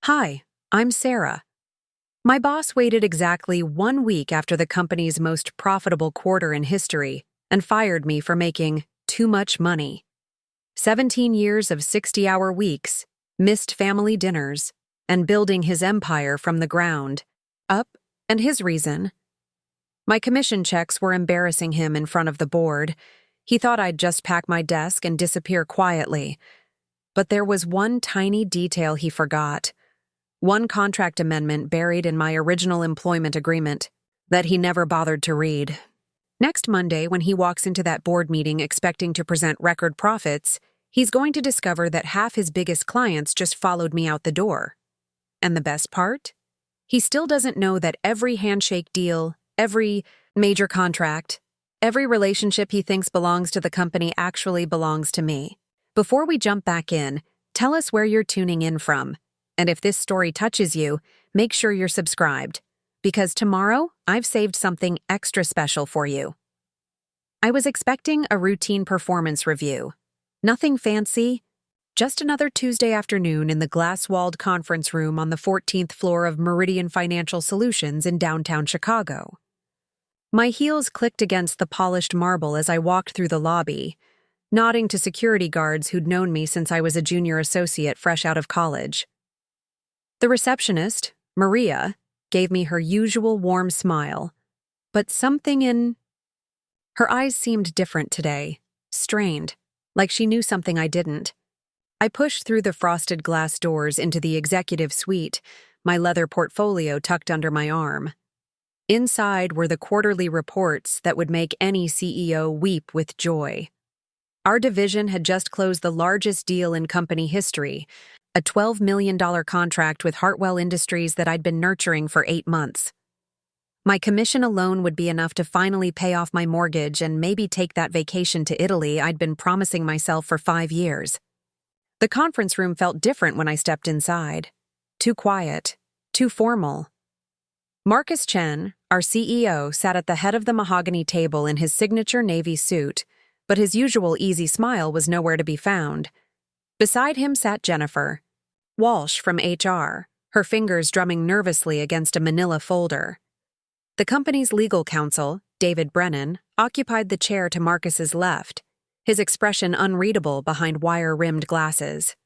Hi, I'm Sarah. My boss waited exactly 1 week after the company's most profitable quarter in history and fired me for making too much money. 17 years of 60-hour weeks, missed family dinners, and building his empire from the ground up, and his reason. My commission checks were embarrassing him in front of the board. He thought I'd just pack my desk and disappear quietly. But there was one tiny detail he forgot. One contract amendment buried in my original employment agreement that he never bothered to read. Next Monday, when he walks into that board meeting expecting to present record profits, he's going to discover that half his biggest clients just followed me out the door. And the best part? He still doesn't know that every handshake deal, every major contract, every relationship he thinks belongs to the company actually belongs to me. Before we jump back in, tell us where you're tuning in from. And if this story touches you, make sure you're subscribed, because tomorrow I've saved something extra special for you. I was expecting a routine performance review. Nothing fancy, just another Tuesday afternoon in the glass-walled conference room on the 14th floor of Meridian Financial Solutions in downtown Chicago. My heels clicked against the polished marble as I walked through the lobby, nodding to security guards who'd known me since I was a junior associate fresh out of college. The receptionist, Maria, gave me her usual warm smile, but something in her eyes seemed different today, strained, like she knew something I didn't. I pushed through the frosted glass doors into the executive suite, my leather portfolio tucked under my arm. Inside were the quarterly reports that would make any CEO weep with joy. Our division had just closed the largest deal in company history, a $12 million contract with Hartwell Industries that I'd been nurturing for 8 months. My commission alone would be enough to finally pay off my mortgage and maybe take that vacation to Italy I'd been promising myself for 5 years. The conference room felt different when I stepped inside. Too quiet, too formal. Marcus Chen, our CEO, sat at the head of the mahogany table in his signature navy suit, but his usual easy smile was nowhere to be found. Beside him sat Jennifer Walsh from HR, her fingers drumming nervously against a manila folder. The company's legal counsel, David Brennan, occupied the chair to Marcus's left, his expression unreadable behind wire-rimmed glasses.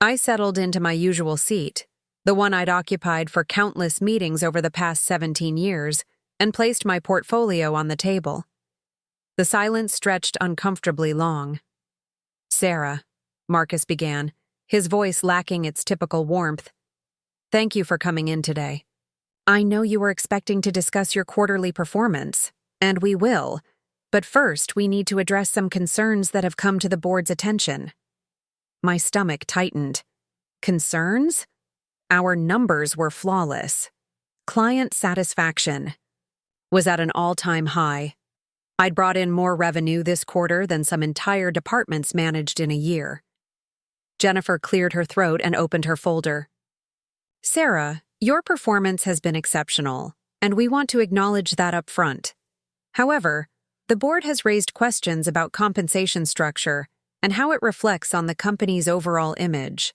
I settled into my usual seat, the one I'd occupied for countless meetings over the past 17 years, and placed my portfolio on the table. The silence stretched uncomfortably long. "Sarah," Marcus began, his voice lacking its typical warmth. "Thank you for coming in today. I know you were expecting to discuss your quarterly performance, and we will, but first we need to address some concerns that have come to the board's attention." My stomach tightened. Concerns? Our numbers were flawless. Client satisfaction was at an all-time high. I'd brought in more revenue this quarter than some entire departments managed in a year. Jennifer cleared her throat and opened her folder. "Sarah, your performance has been exceptional, and we want to acknowledge that up front. However, the board has raised questions about compensation structure and how it reflects on the company's overall image."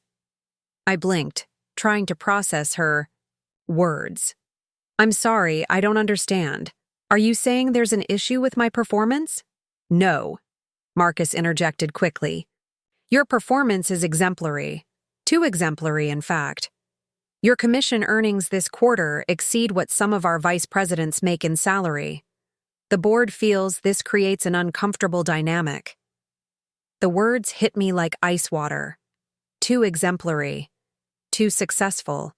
I blinked, trying to process her words. "I'm sorry, I don't understand. Are you saying there's an issue with my performance?" "No," Marcus interjected quickly. "Your performance is exemplary. Too exemplary, in fact. Your commission earnings this quarter exceed what some of our vice presidents make in salary. The board feels this creates an uncomfortable dynamic." The words hit me like ice water. Too exemplary. Too successful.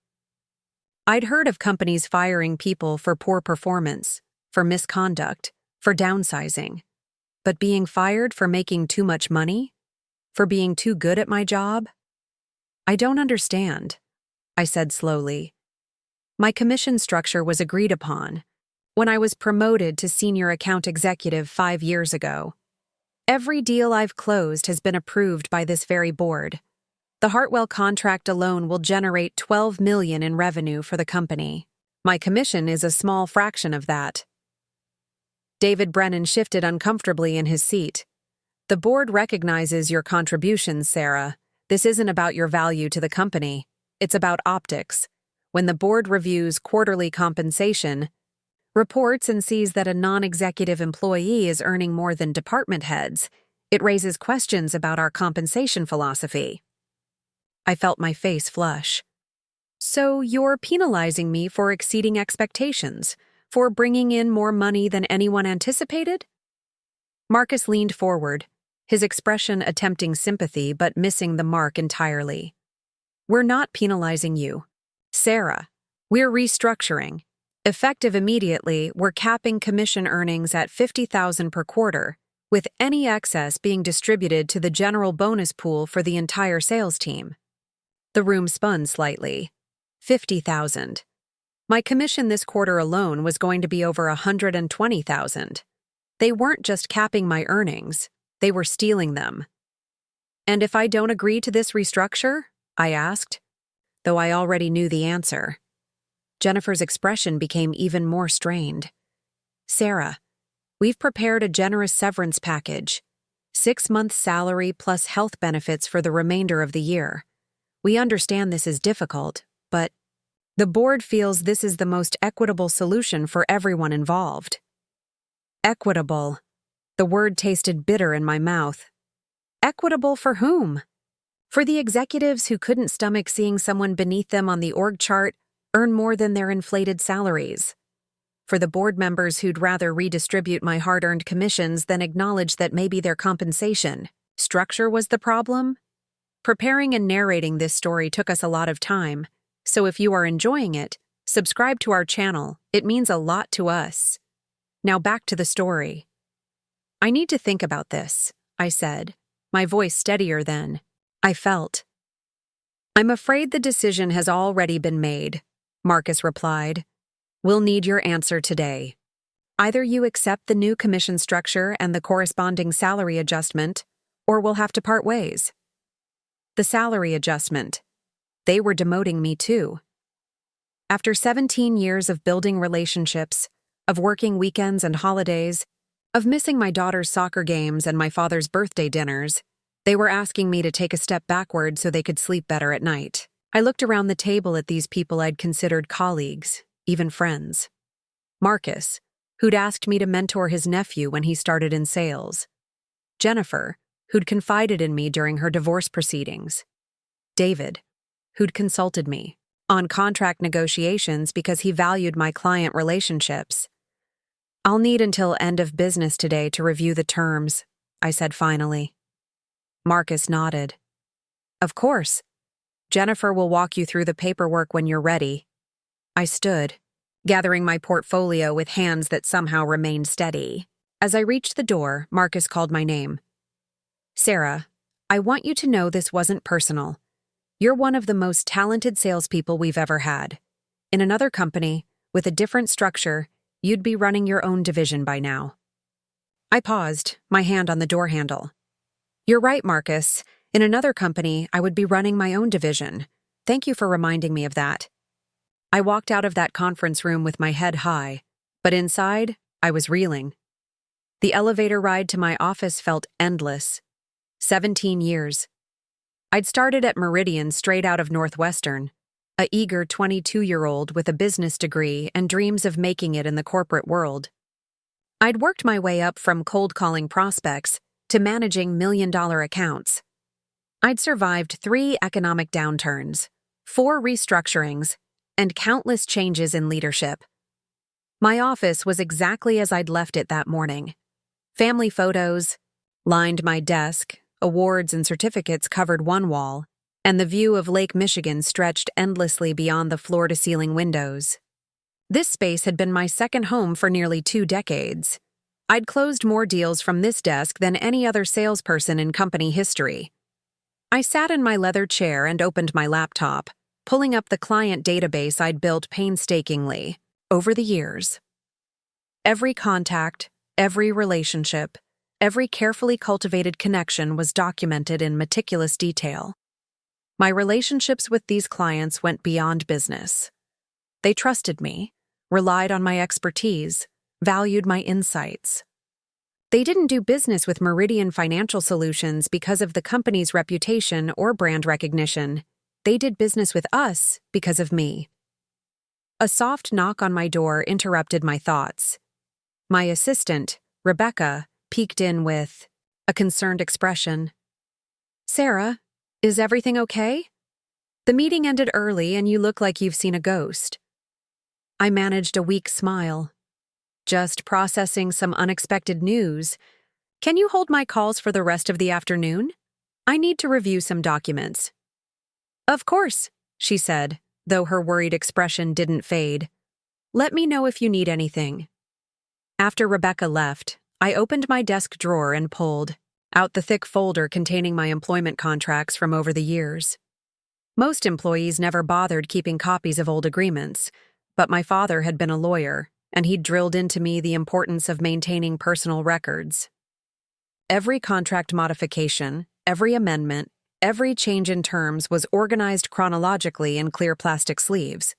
I'd heard of companies firing people for poor performance, for misconduct, for downsizing. But being fired for making too much money? For being too good at my job? "I don't understand," I said slowly. "My commission structure was agreed upon when I was promoted to senior account executive 5 years ago. Every deal I've closed has been approved by this very board. The Hartwell contract alone will generate $12 million in revenue for the company. My commission is a small fraction of that." David Brennan shifted uncomfortably in his seat. "The board recognizes your contributions, Sarah. This isn't about your value to the company. it's about optics. When the board reviews quarterly compensation, reports and sees that a non-executive employee is earning more than department heads, it raises questions about our compensation philosophy. I felt my face flush. So you're penalizing me for exceeding expectations, for bringing in more money than anyone anticipated? Marcus leaned forward, his expression attempting sympathy but missing the mark entirely. We're not penalizing you, Sarah. We're restructuring. Effective immediately, we're capping commission earnings at $50,000 per quarter, with any excess being distributed to the general bonus pool for the entire sales team. The room spun slightly. $50,000. My commission this quarter alone was going to be over $120,000. They weren't just capping my earnings, they were stealing them. And if I don't agree to this restructure? I asked, though I already knew the answer. Jennifer's expression became even more strained. Sarah, we've prepared a generous severance package. 6 months' salary plus health benefits for the remainder of the year. We understand this is difficult, but the board feels this is the most equitable solution for everyone involved. Equitable. The word tasted bitter in my mouth. Equitable for whom? For the executives who couldn't stomach seeing someone beneath them on the org chart earn more than their inflated salaries. For the board members who'd rather redistribute my hard-earned commissions than acknowledge that maybe their compensation structure was the problem. Preparing and narrating this story took us a lot of time, so if you are enjoying it, subscribe to our channel. It means a lot to us. Now back to the story. I need to think about this, I said, my voice steadier than I felt. I'm afraid the decision has already been made, Marcus replied. We'll need your answer today. Either you accept the new commission structure and the corresponding salary adjustment, or we'll have to part ways. The salary adjustment. They were demoting me too. After 17 years of building relationships, of working weekends and holidays, of missing my daughter's soccer games and my father's birthday dinners, they were asking me to take a step backward so they could sleep better at night. I looked around the table at these people I'd considered colleagues, even friends. Marcus, who'd asked me to mentor his nephew when he started in sales. Jennifer, who'd confided in me during her divorce proceedings. David, who'd consulted me on contract negotiations because he valued my client relationships. I'll need until end of business today to review the terms, I said finally. Marcus nodded. Of course. Jennifer will walk you through the paperwork when you're ready. I stood, gathering my portfolio with hands that somehow remained steady. As I reached the door, Marcus called my name. Sarah, I want you to know this wasn't personal. You're one of the most talented salespeople we've ever had. In another company, with a different structure, you'd be running your own division by now. I paused, my hand on the door handle. You're right, Marcus. In another company, I would be running my own division. Thank you for reminding me of that. I walked out of that conference room with my head high, but inside, I was reeling. The elevator ride to my office felt endless. 17 years. I'd started at Meridian straight out of Northwestern, a eager 22-year-old with a business degree and dreams of making it in the corporate world. I'd worked my way up from cold-calling prospects to managing million-dollar accounts. I'd survived 3 economic downturns, 4 restructurings, and countless changes in leadership. My office was exactly as I'd left it that morning. Family photos lined my desk, awards and certificates covered one wall, and the view of Lake Michigan stretched endlessly beyond the floor-to-ceiling windows. This space had been my second home for nearly 2 decades. I'd closed more deals from this desk than any other salesperson in company history. I sat in my leather chair and opened my laptop, pulling up the client database I'd built painstakingly over the years. Every contact, every relationship, every carefully cultivated connection was documented in meticulous detail. My relationships with these clients went beyond business. They trusted me, relied on my expertise, valued my insights. They didn't do business with Meridian Financial Solutions because of the company's reputation or brand recognition. They did business with us because of me. A soft knock on my door interrupted my thoughts. My assistant, Rebecca, peeked in with a concerned expression. "Sarah, is everything okay? The meeting ended early and you look like you've seen a ghost." I managed a weak smile. "Just processing some unexpected news. Can you hold my calls for the rest of the afternoon? I need to review some documents." "Of course," she said, though her worried expression didn't fade. "Let me know if you need anything." After Rebecca left, I opened my desk drawer and pulled out the thick folder containing my employment contracts from over the years. Most employees never bothered keeping copies of old agreements, but my father had been a lawyer, and he'd drilled into me the importance of maintaining personal records. Every contract modification, every amendment, every change in terms was organized chronologically in clear plastic sleeves.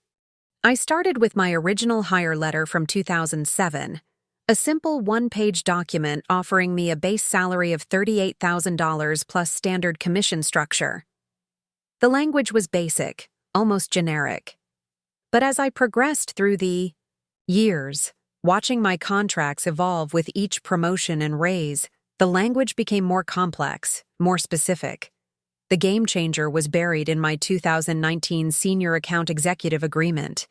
I started with my original hire letter from 2007, a simple one-page document offering me a base salary of $38,000 plus standard commission structure. The language was basic, almost generic. But as I progressed through the years, watching my contracts evolve with each promotion and raise, the language became more complex, more specific. The game changer was buried in my 2019 Senior Account Executive Agreement.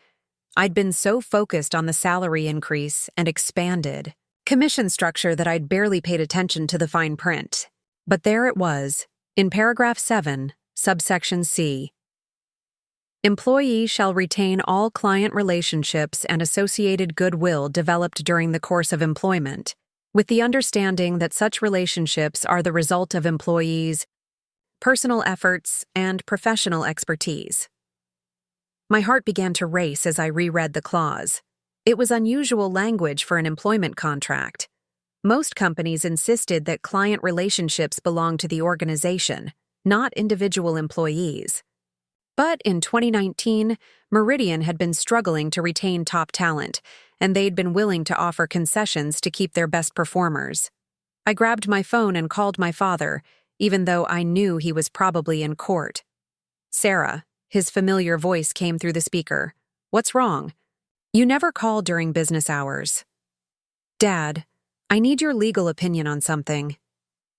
I'd been so focused on the salary increase and expanded commission structure that I'd barely paid attention to the fine print. But there it was, in paragraph 7, subsection C. Employee shall retain all client relationships and associated goodwill developed during the course of employment, with the understanding that such relationships are the result of employees' personal efforts and professional expertise. My heart began to race as I reread the clause. It was unusual language for an employment contract. Most companies insisted that client relationships belong to the organization, not individual employees. But in 2019, Meridian had been struggling to retain top talent, and they'd been willing to offer concessions to keep their best performers. I grabbed my phone and called my father, even though I knew he was probably in court. "Sarah," his familiar voice came through the speaker. "What's wrong? You never call during business hours." "Dad, I need your legal opinion on something.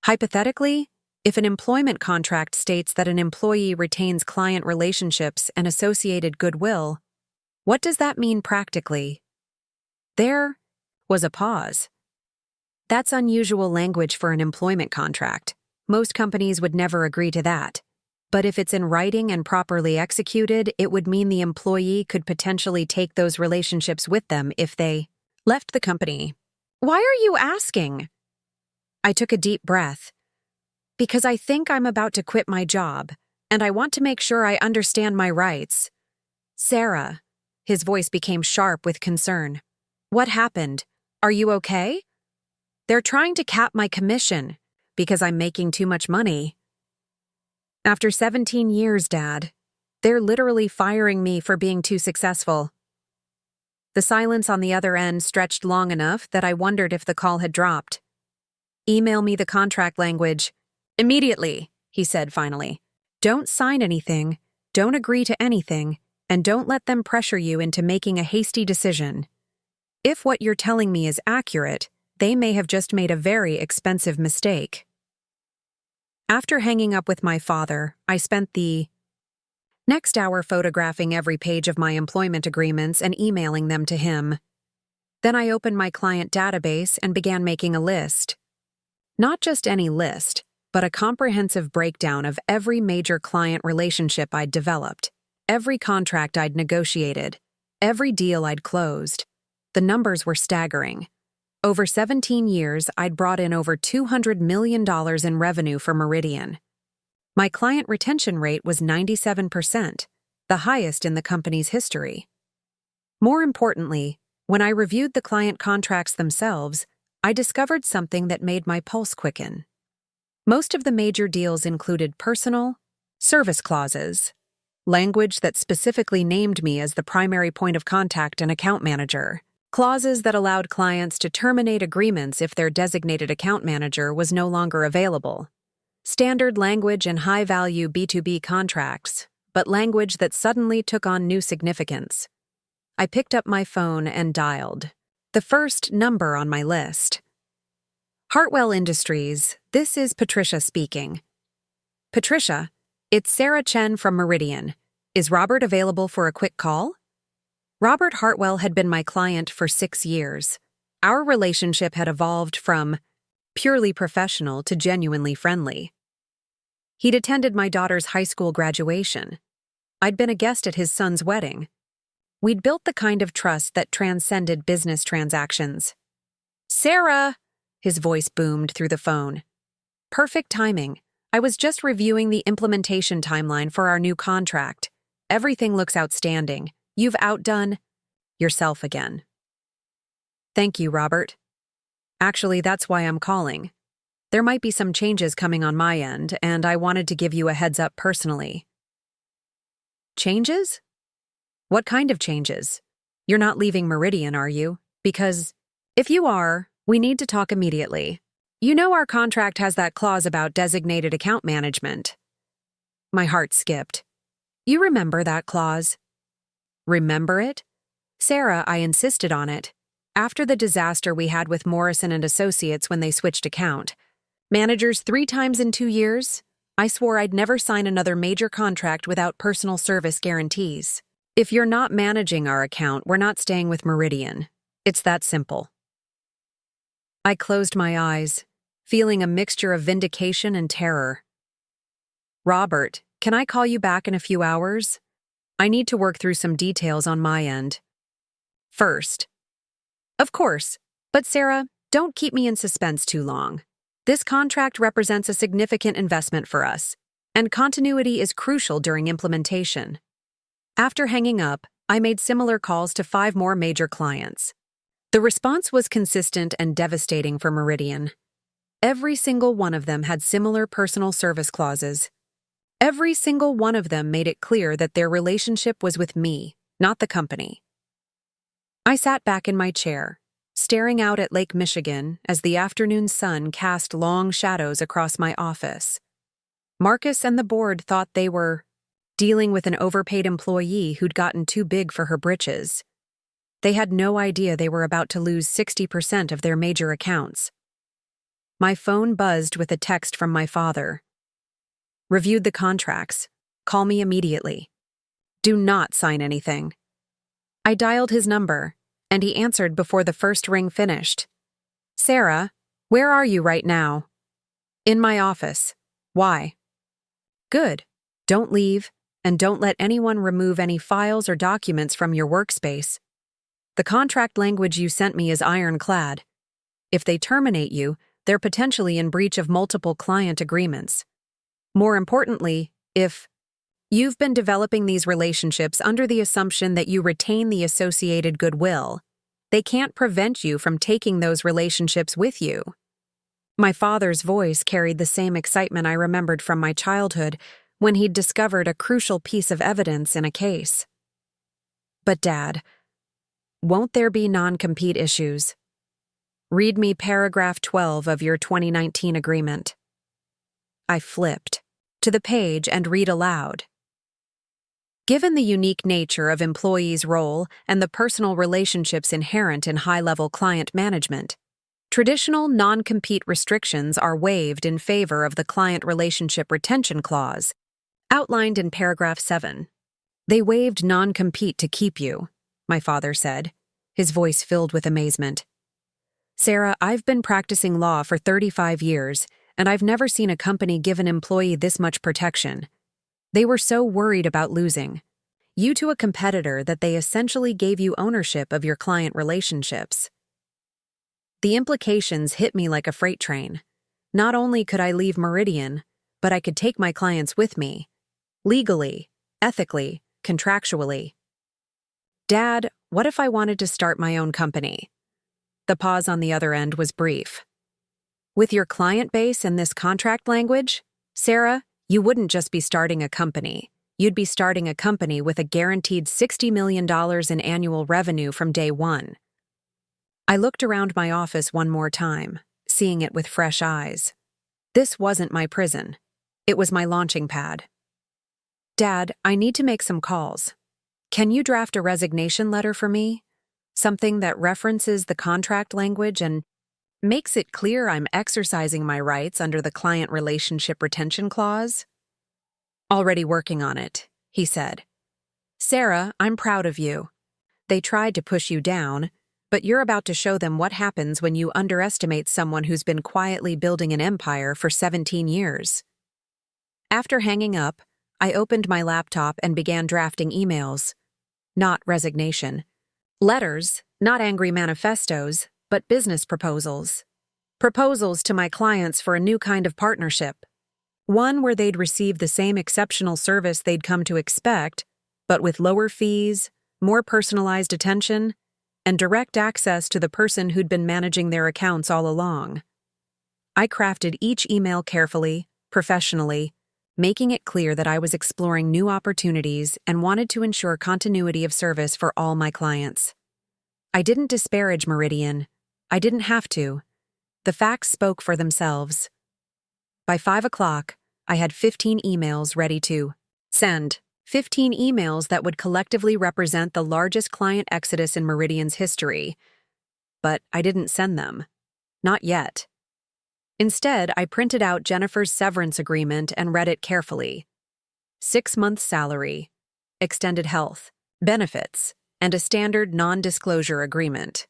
Hypothetically, if an employment contract states that an employee retains client relationships and associated goodwill, what does that mean practically?" There was a pause. That's unusual language for an employment contract. Most companies would never agree to that. But if it's in writing and properly executed, it would mean the employee could potentially take those relationships with them if they left the company. "Why are you asking?" I took a deep breath. "Because I think I'm about to quit my job, and I want to make sure I understand my rights." "Sarah," his voice became sharp with concern. "What happened? Are you okay?" "They're trying to cap my commission because I'm making too much money." "After 17 years, Dad. They're literally firing me for being too successful." The silence on the other end stretched long enough that I wondered if the call had dropped. "Email me the contract language." "Immediately," he said finally. "Don't sign anything, don't agree to anything, and don't let them pressure you into making a hasty decision. If what you're telling me is accurate, they may have just made a very expensive mistake." After hanging up with my father, I spent the next hour photographing every page of my employment agreements and emailing them to him. Then I opened my client database and began making a list. Not just any list, but a comprehensive breakdown of every major client relationship I'd developed, every contract I'd negotiated, every deal I'd closed. The numbers were staggering. Over 17 years, I'd brought in over $200 million in revenue for Meridian. My client retention rate was 97%, the highest in the company's history. More importantly, when I reviewed the client contracts themselves, I discovered something that made my pulse quicken. Most of the major deals included personal, service clauses, language that specifically named me as the primary point of contact and account manager, clauses that allowed clients to terminate agreements if their designated account manager was no longer available, standard language in high-value B2B contracts, but language that suddenly took on new significance. I picked up my phone and dialed the first number on my list. Hartwell Industries, this is Patricia speaking. Patricia, it's Sarah Chen from Meridian. Is Robert available for a quick call? Robert Hartwell had been my client for 6 years. Our relationship had evolved from purely professional to genuinely friendly. He'd attended my daughter's high school graduation. I'd been a guest at his son's wedding. We'd built the kind of trust that transcended business transactions. Sarah! His voice boomed through the phone. Perfect timing. I was just reviewing the implementation timeline for our new contract. Everything looks outstanding. You've outdone yourself again. Thank you, Robert. Actually, that's why I'm calling. There might be some changes coming on my end, and I wanted to give you a heads up personally. Changes? What kind of changes? You're not leaving Meridian, are you? Because if you are, we need to talk immediately. You know our contract has that clause about designated account management. My heart skipped. You remember that clause? Remember it? Sarah, I insisted on it. After the disaster we had with Morrison and Associates when they switched account, managers 3 times in 2 years, I swore I'd never sign another major contract without personal service guarantees. If you're not managing our account, we're not staying with Meridian. It's that simple. I closed my eyes, feeling a mixture of vindication and terror. Robert, can I call you back in a few hours? I need to work through some details on my end. First. Of course, but Sarah, don't keep me in suspense too long. This contract represents a significant investment for us, and continuity is crucial during implementation. After hanging up, I made similar calls to 5 more major clients. The response was consistent and devastating for Meridian. Every single one of them had similar personal service clauses. Every single one of them made it clear that their relationship was with me, not the company. I sat back in my chair, staring out at Lake Michigan as the afternoon sun cast long shadows across my office. Marcus and the board thought they were dealing with an overpaid employee who'd gotten too big for her britches. They had no idea they were about to lose 60% of their major accounts. My phone buzzed with a text from my father. Reviewed the contracts. Call me immediately. Do not sign anything. I dialed his number, and he answered before the first ring finished. Sarah, where are you right now? In my office. Why? Good. Don't leave, and don't let anyone remove any files or documents from your workspace. The contract language you sent me is ironclad. If they terminate you, they're potentially in breach of multiple client agreements. More importantly, if you've been developing these relationships under the assumption that you retain the associated goodwill, they can't prevent you from taking those relationships with you. My father's voice carried the same excitement I remembered from my childhood when he'd discovered a crucial piece of evidence in a case. But Dad, won't there be non-compete issues? Read me paragraph 12 of your 2019 agreement. I flipped to the page and read aloud. Given the unique nature of employees' role and the personal relationships inherent in high-level client management, traditional non-compete restrictions are waived in favor of the client relationship retention clause, outlined in paragraph 7. They waived non-compete to keep you, my father said, his voice filled with amazement. Sarah, I've been practicing law for 35 years, and I've never seen a company give an employee this much protection. They were so worried about losing you to a competitor that they essentially gave you ownership of your client relationships. The implications hit me like a freight train. Not only could I leave Meridian, but I could take my clients with me. Legally, ethically, contractually. Dad, what if I wanted to start my own company? The pause on the other end was brief. With your client base and this contract language, Sarah, you wouldn't just be starting a company. You'd be starting a company with a guaranteed $60 million in annual revenue from day one. I looked around my office one more time, seeing it with fresh eyes. This wasn't my prison. It was my launching pad. Dad, I need to make some calls. Can you draft a resignation letter for me? Something that references the contract language and makes it clear I'm exercising my rights under the client relationship retention clause? Already working on it, he said. Sarah, I'm proud of you. They tried to push you down, but you're about to show them what happens when you underestimate someone who's been quietly building an empire for 17 years. After hanging up, I opened my laptop and began drafting emails. Not resignation. Letters, not angry manifestos, but business proposals. Proposals to my clients for a new kind of partnership. One where they'd receive the same exceptional service they'd come to expect, but with lower fees, more personalized attention, and direct access to the person who'd been managing their accounts all along. I crafted each email carefully, professionally, making it clear that I was exploring new opportunities and wanted to ensure continuity of service for all my clients. I didn't disparage Meridian. I didn't have to. The facts spoke for themselves. By 5 o'clock, I had 15 emails ready to send. 15 emails that would collectively represent the largest client exodus in Meridian's history. But I didn't send them. Not yet. Instead, I printed out Jennifer's severance agreement and read it carefully. 6 months' salary, extended health, benefits, and a standard non-disclosure agreement.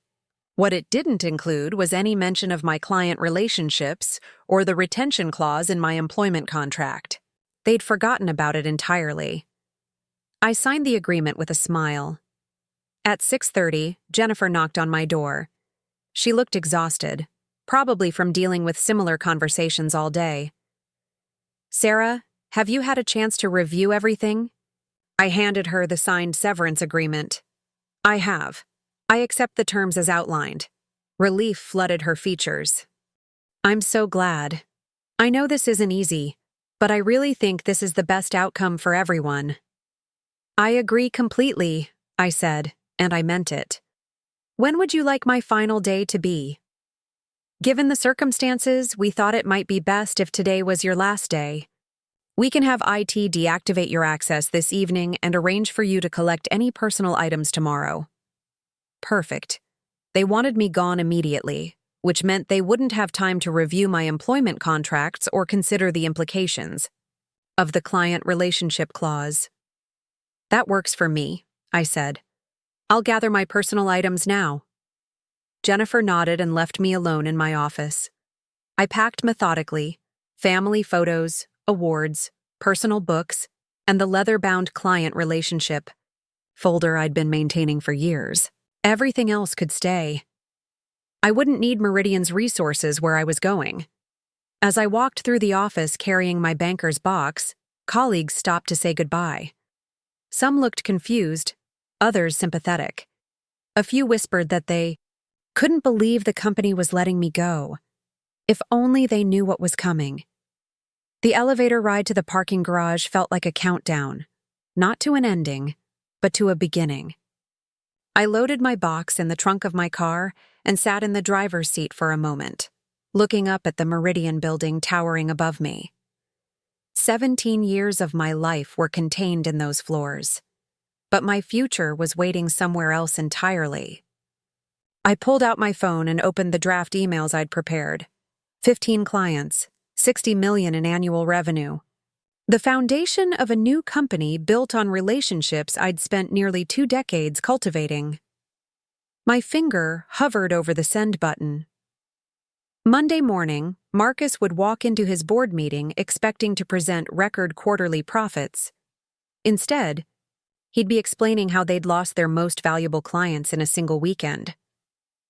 What it didn't include was any mention of my client relationships or the retention clause in my employment contract. They'd forgotten about it entirely. I signed the agreement with a smile. At 6:30, Jennifer knocked on my door. She looked exhausted, probably from dealing with similar conversations all day. Sarah, have you had a chance to review everything? I handed her the signed severance agreement. I have. I accept the terms as outlined. Relief flooded her features. I'm so glad. I know this isn't easy, but I really think this is the best outcome for everyone. I agree completely, I said, and I meant it. When would you like my final day to be? Given the circumstances, we thought it might be best if today was your last day. We can have IT deactivate your access this evening and arrange for you to collect any personal items tomorrow. Perfect. They wanted me gone immediately, which meant they wouldn't have time to review my employment contracts or consider the implications of the client relationship clause. That works for me, I said. I'll gather my personal items now. Jennifer nodded and left me alone in my office. I packed methodically, family photos, awards, personal books, and the leather-bound client relationship folder I'd been maintaining for years. Everything else could stay. I wouldn't need Meridian's resources where I was going. As I walked through the office carrying my banker's box, colleagues stopped to say goodbye. Some looked confused, others sympathetic. A few whispered that they couldn't believe the company was letting me go. If only they knew what was coming. The elevator ride to the parking garage felt like a countdown, not to an ending, but to a beginning. I loaded my box in the trunk of my car and sat in the driver's seat for a moment, looking up at the Meridian building towering above me. 17 years of my life were contained in those floors, but my future was waiting somewhere else entirely. I pulled out my phone and opened the draft emails I'd prepared. 15 clients, 60 million in annual revenue. The foundation of a new company built on relationships I'd spent nearly 2 decades cultivating. My finger hovered over the send button. Monday morning, Marcus would walk into his board meeting expecting to present record quarterly profits. Instead, he'd be explaining how they'd lost their most valuable clients in a single weekend.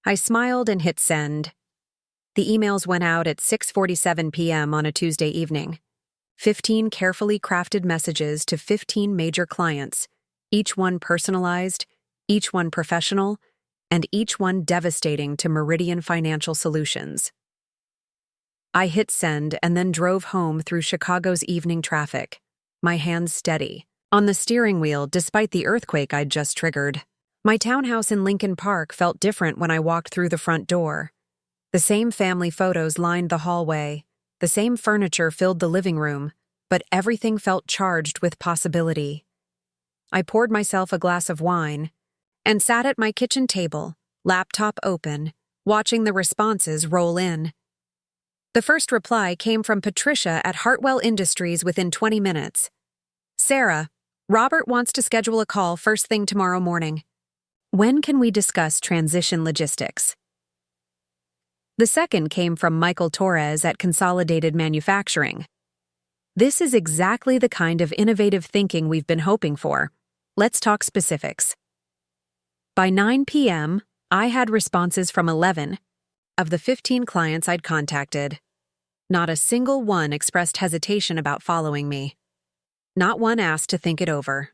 I smiled and hit send. The emails went out at 6:47 p.m. on a Tuesday evening. 15 carefully crafted messages to 15 major clients, each one personalized, each one professional, and each one devastating to Meridian Financial Solutions. I hit send and then drove home through Chicago's evening traffic, my hands steady, on the steering wheel despite the earthquake I'd just triggered. My townhouse in Lincoln Park felt different when I walked through the front door. The same family photos lined the hallway, the same furniture filled the living room, but everything felt charged with possibility. I poured myself a glass of wine and sat at my kitchen table, laptop open, watching the responses roll in. The first reply came from Patricia at Hartwell Industries within 20 minutes. Sarah, Robert wants to schedule a call first thing tomorrow morning. When can we discuss transition logistics? The second came from Michael Torres at Consolidated Manufacturing. This is exactly the kind of innovative thinking we've been hoping for. Let's talk specifics. By 9 p.m., I had responses from 11 of the 15 clients I'd contacted. Not a single one expressed hesitation about following me. Not one asked to think it over.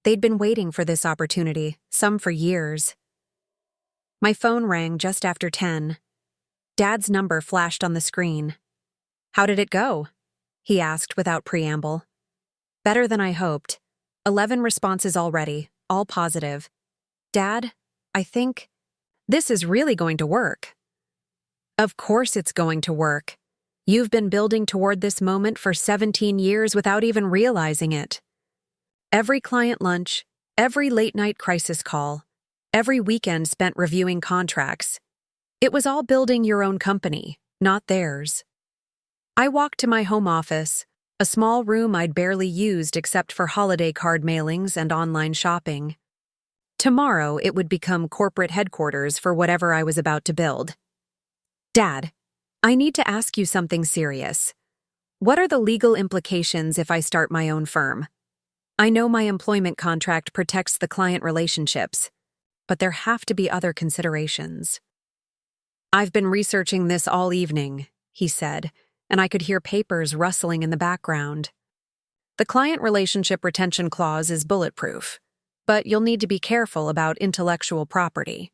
They'd been waiting for this opportunity, some for years. My phone rang just after 10. Dad's number flashed on the screen. How did it go? He asked without preamble. Better than I hoped. 11 responses already, all positive. Dad, I think this is really going to work. Of course it's going to work. You've been building toward this moment for 17 years without even realizing it. Every client lunch, every late-night crisis call, every weekend spent reviewing contracts. It was all building your own company, not theirs. I walked to my home office, a small room I'd barely used except for holiday card mailings and online shopping. Tomorrow it would become corporate headquarters for whatever I was about to build. Dad, I need to ask you something serious. What are the legal implications if I start my own firm? I know my employment contract protects the client relationships, but there have to be other considerations. I've been researching this all evening, he said, and I could hear papers rustling in the background. The client relationship retention clause is bulletproof, but you'll need to be careful about intellectual property.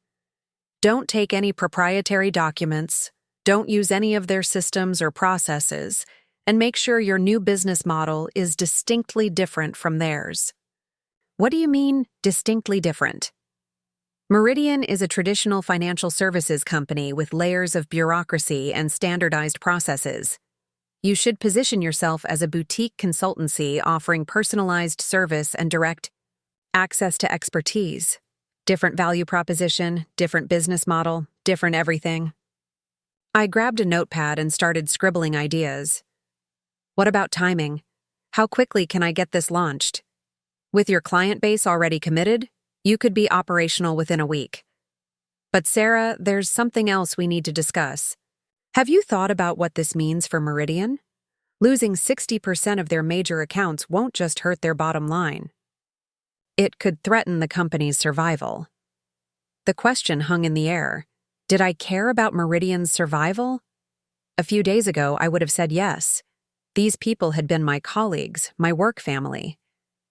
Don't take any proprietary documents, don't use any of their systems or processes, and make sure your new business model is distinctly different from theirs. What do you mean, distinctly different? Meridian is a traditional financial services company with layers of bureaucracy and standardized processes. You should position yourself as a boutique consultancy offering personalized service and direct access to expertise. Different value proposition, different business model, different everything. I grabbed a notepad and started scribbling ideas. What about timing? How quickly can I get this launched? With your client base already committed, you could be operational within a week. But Sarah, there's something else we need to discuss. Have you thought about what this means for Meridian? Losing 60% of their major accounts won't just hurt their bottom line. It could threaten the company's survival. The question hung in the air. Did I care about Meridian's survival? A few days ago, I would have said yes. These people had been my colleagues, my work family.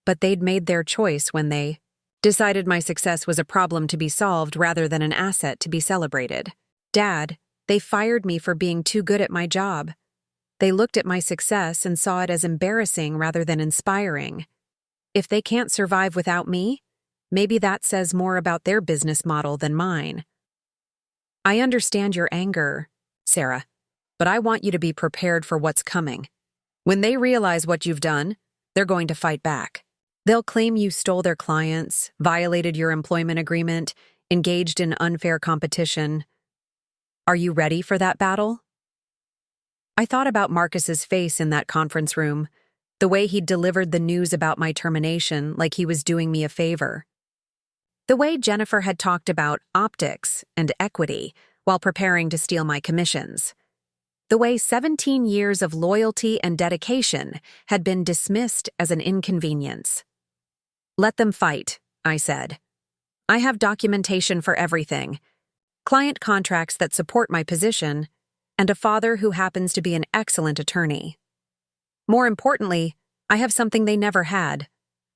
But they'd made their choice when they decided my success was a problem to be solved rather than an asset to be celebrated. Dad, they fired me for being too good at my job. They looked at my success and saw it as embarrassing rather than inspiring. If they can't survive without me, maybe that says more about their business model than mine. I understand your anger, Sarah, but I want you to be prepared for what's coming. When they realize what you've done, they're going to fight back. They'll claim you stole their clients, violated your employment agreement, engaged in unfair competition. Are you ready for that battle? I thought about Marcus's face in that conference room, the way he'd delivered the news about my termination like he was doing me a favor. The way Jennifer had talked about optics and equity while preparing to steal my commissions. The way 17 years of loyalty and dedication had been dismissed as an inconvenience. Let them fight, I said. I have documentation for everything, client contracts that support my position, and a father who happens to be an excellent attorney. More importantly, I have something they never had,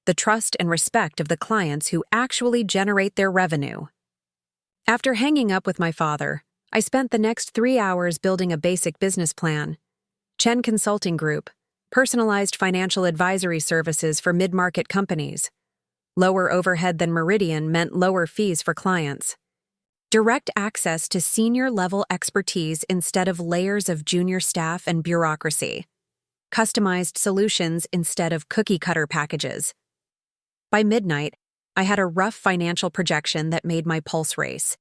the trust and respect of the clients who actually generate their revenue. After hanging up with my father, I spent the next 3 hours building a basic business plan. Chen Consulting Group, personalized financial advisory services for mid-market companies. Lower overhead than Meridian meant lower fees for clients. Direct access to senior-level expertise instead of layers of junior staff and bureaucracy. customized solutions instead of cookie-cutter packages. By midnight, I had a rough financial projection that made my pulse race.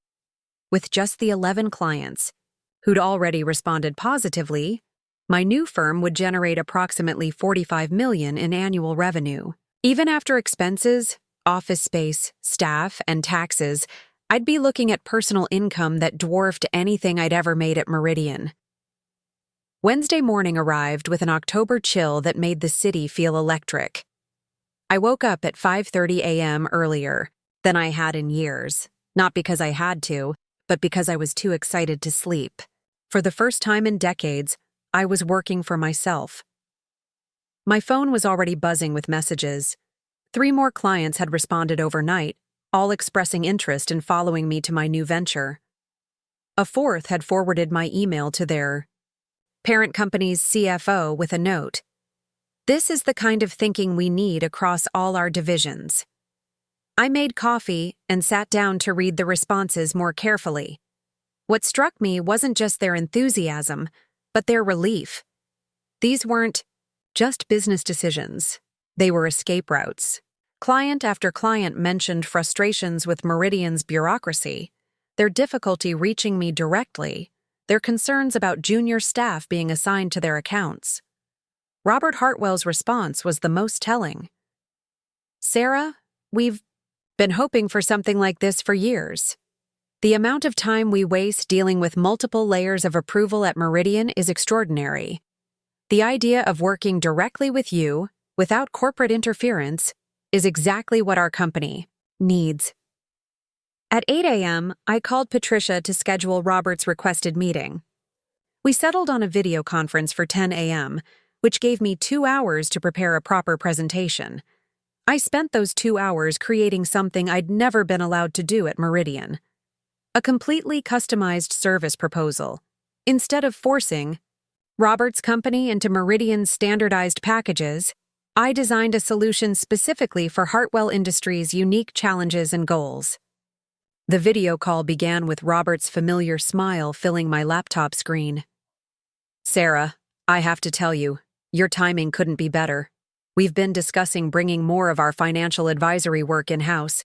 With just the 11 clients, who'd already responded positively, my new firm would generate approximately $45 million in annual revenue. Even after expenses, office space, staff, and taxes, I'd be looking at personal income that dwarfed anything I'd ever made at Meridian. Wednesday morning arrived with an October chill that made the city feel electric. I woke up at 5:30 a.m. earlier than I had in years, not because I had to, but because I was too excited to sleep. For the first time in decades, I was working for myself. My phone was already buzzing with messages. 3 more clients had responded overnight, all expressing interest in following me to my new venture. A 4th had forwarded my email to their parent company's CFO with a note. This is the kind of thinking we need across all our divisions. I made coffee and sat down to read the responses more carefully. What struck me wasn't just their enthusiasm, but their relief. These weren't just business decisions. They were escape routes. Client after client mentioned frustrations with Meridian's bureaucracy, their difficulty reaching me directly, their concerns about junior staff being assigned to their accounts. Robert Hartwell's response was the most telling. Sarah, we've been hoping for something like this for years. The amount of time we waste dealing with multiple layers of approval at Meridian is extraordinary. The idea of working directly with you, without corporate interference, is exactly what our company needs. At 8 a.m., I called Patricia to schedule Robert's requested meeting. We settled on a video conference for 10 a.m., which gave me 2 hours to prepare a proper presentation. I spent those 2 hours creating something I'd never been allowed to do at Meridian. A completely customized service proposal. Instead of forcing Robert's company into Meridian's standardized packages, I designed a solution specifically for Hartwell Industries' unique challenges and goals. The video call began with Robert's familiar smile filling my laptop screen. Sarah, I have to tell you, your timing couldn't be better. We've been discussing bringing more of our financial advisory work in-house,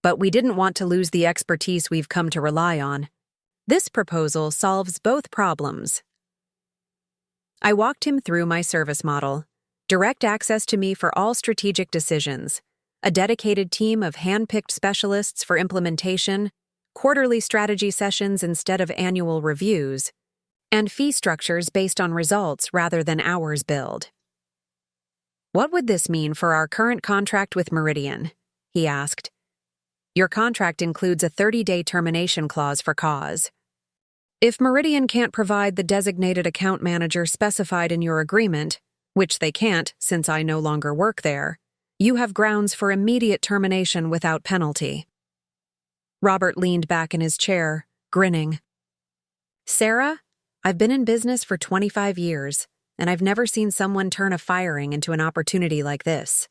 but we didn't want to lose the expertise we've come to rely on. This proposal solves both problems. I walked him through my service model. Direct access to me for all strategic decisions, a dedicated team of hand-picked specialists for implementation, quarterly strategy sessions instead of annual reviews, and fee structures based on results rather than hours billed. What would this mean for our current contract with Meridian? He asked. Your contract includes a 30-day termination clause for cause. If Meridian can't provide the designated account manager specified in your agreement, which they can't since I no longer work there, you have grounds for immediate termination without penalty. Robert leaned back in his chair, grinning. Sarah, I've been in business for 25 years, and I've never seen someone turn a firing into an opportunity like this.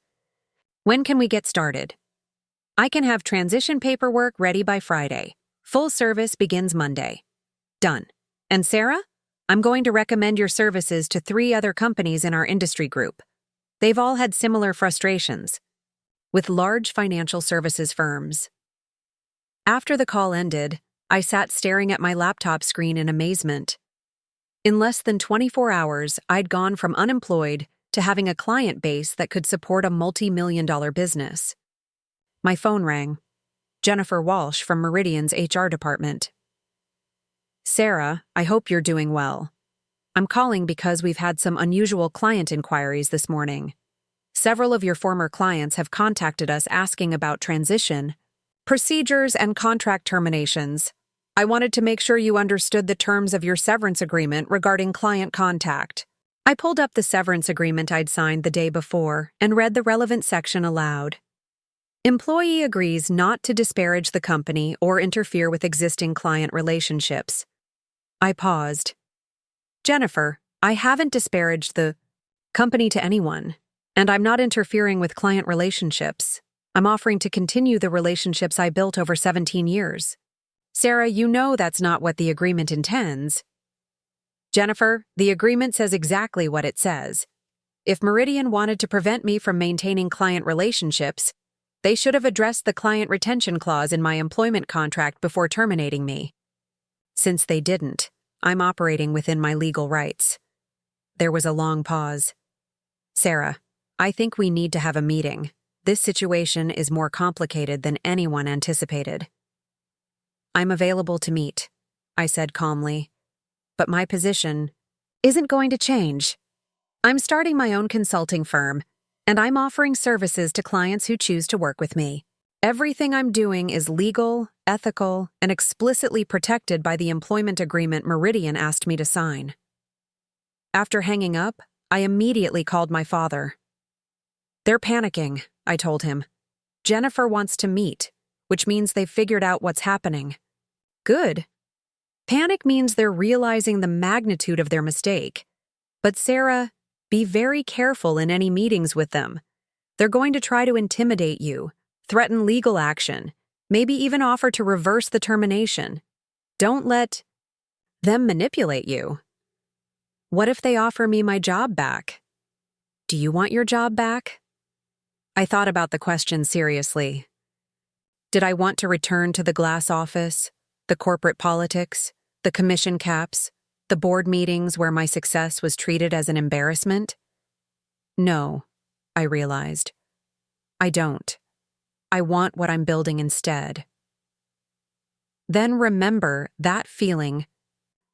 When can we get started? I can have transition paperwork ready by Friday. Full service begins Monday. Done. And Sarah? I'm going to recommend your services to 3 other companies in our industry group. They've all had similar frustrations with large financial services firms. After the call ended, I sat staring at my laptop screen in amazement. In less than 24 hours, I'd gone from unemployed to having a client base that could support a multi-million-dollar business. My phone rang. Jennifer Walsh from Meridian's HR department. Sarah, I hope you're doing well. I'm calling because we've had some unusual client inquiries this morning. Several of your former clients have contacted us asking about transition, procedures, and contract terminations. I wanted to make sure you understood the terms of your severance agreement regarding client contact. I pulled up the severance agreement I'd signed the day before and read the relevant section aloud. Employee agrees not to disparage the company or interfere with existing client relationships. I paused. Jennifer, I haven't disparaged the company to anyone, and I'm not interfering with client relationships. I'm offering to continue the relationships I built over 17 years. Sarah, you know that's not what the agreement intends. Jennifer, the agreement says exactly what it says. If Meridian wanted to prevent me from maintaining client relationships, they should have addressed the client retention clause in my employment contract before terminating me. Since they didn't, I'm operating within my legal rights. There was a long pause. Sarah, I think we need to have a meeting. This situation is more complicated than anyone anticipated. I'm available to meet, I said calmly. But my position isn't going to change. I'm starting my own consulting firm, and I'm offering services to clients who choose to work with me. Everything I'm doing is legal, ethical, and explicitly protected by the employment agreement Meridian asked me to sign. After hanging up, I immediately called my father. They're panicking, I told him. Jennifer wants to meet, which means they've figured out what's happening. Good. Panic means they're realizing the magnitude of their mistake. But Sarah, be very careful in any meetings with them. They're going to try to intimidate you, threaten legal action, maybe even offer to reverse the termination. Don't let them manipulate you. What if they offer me my job back? Do you want your job back? I thought about the question seriously. Did I want to return to the glass office, the corporate politics, the commission caps, the board meetings where my success was treated as an embarrassment? No, I realized. I don't. I want what I'm building instead. Then remember that feeling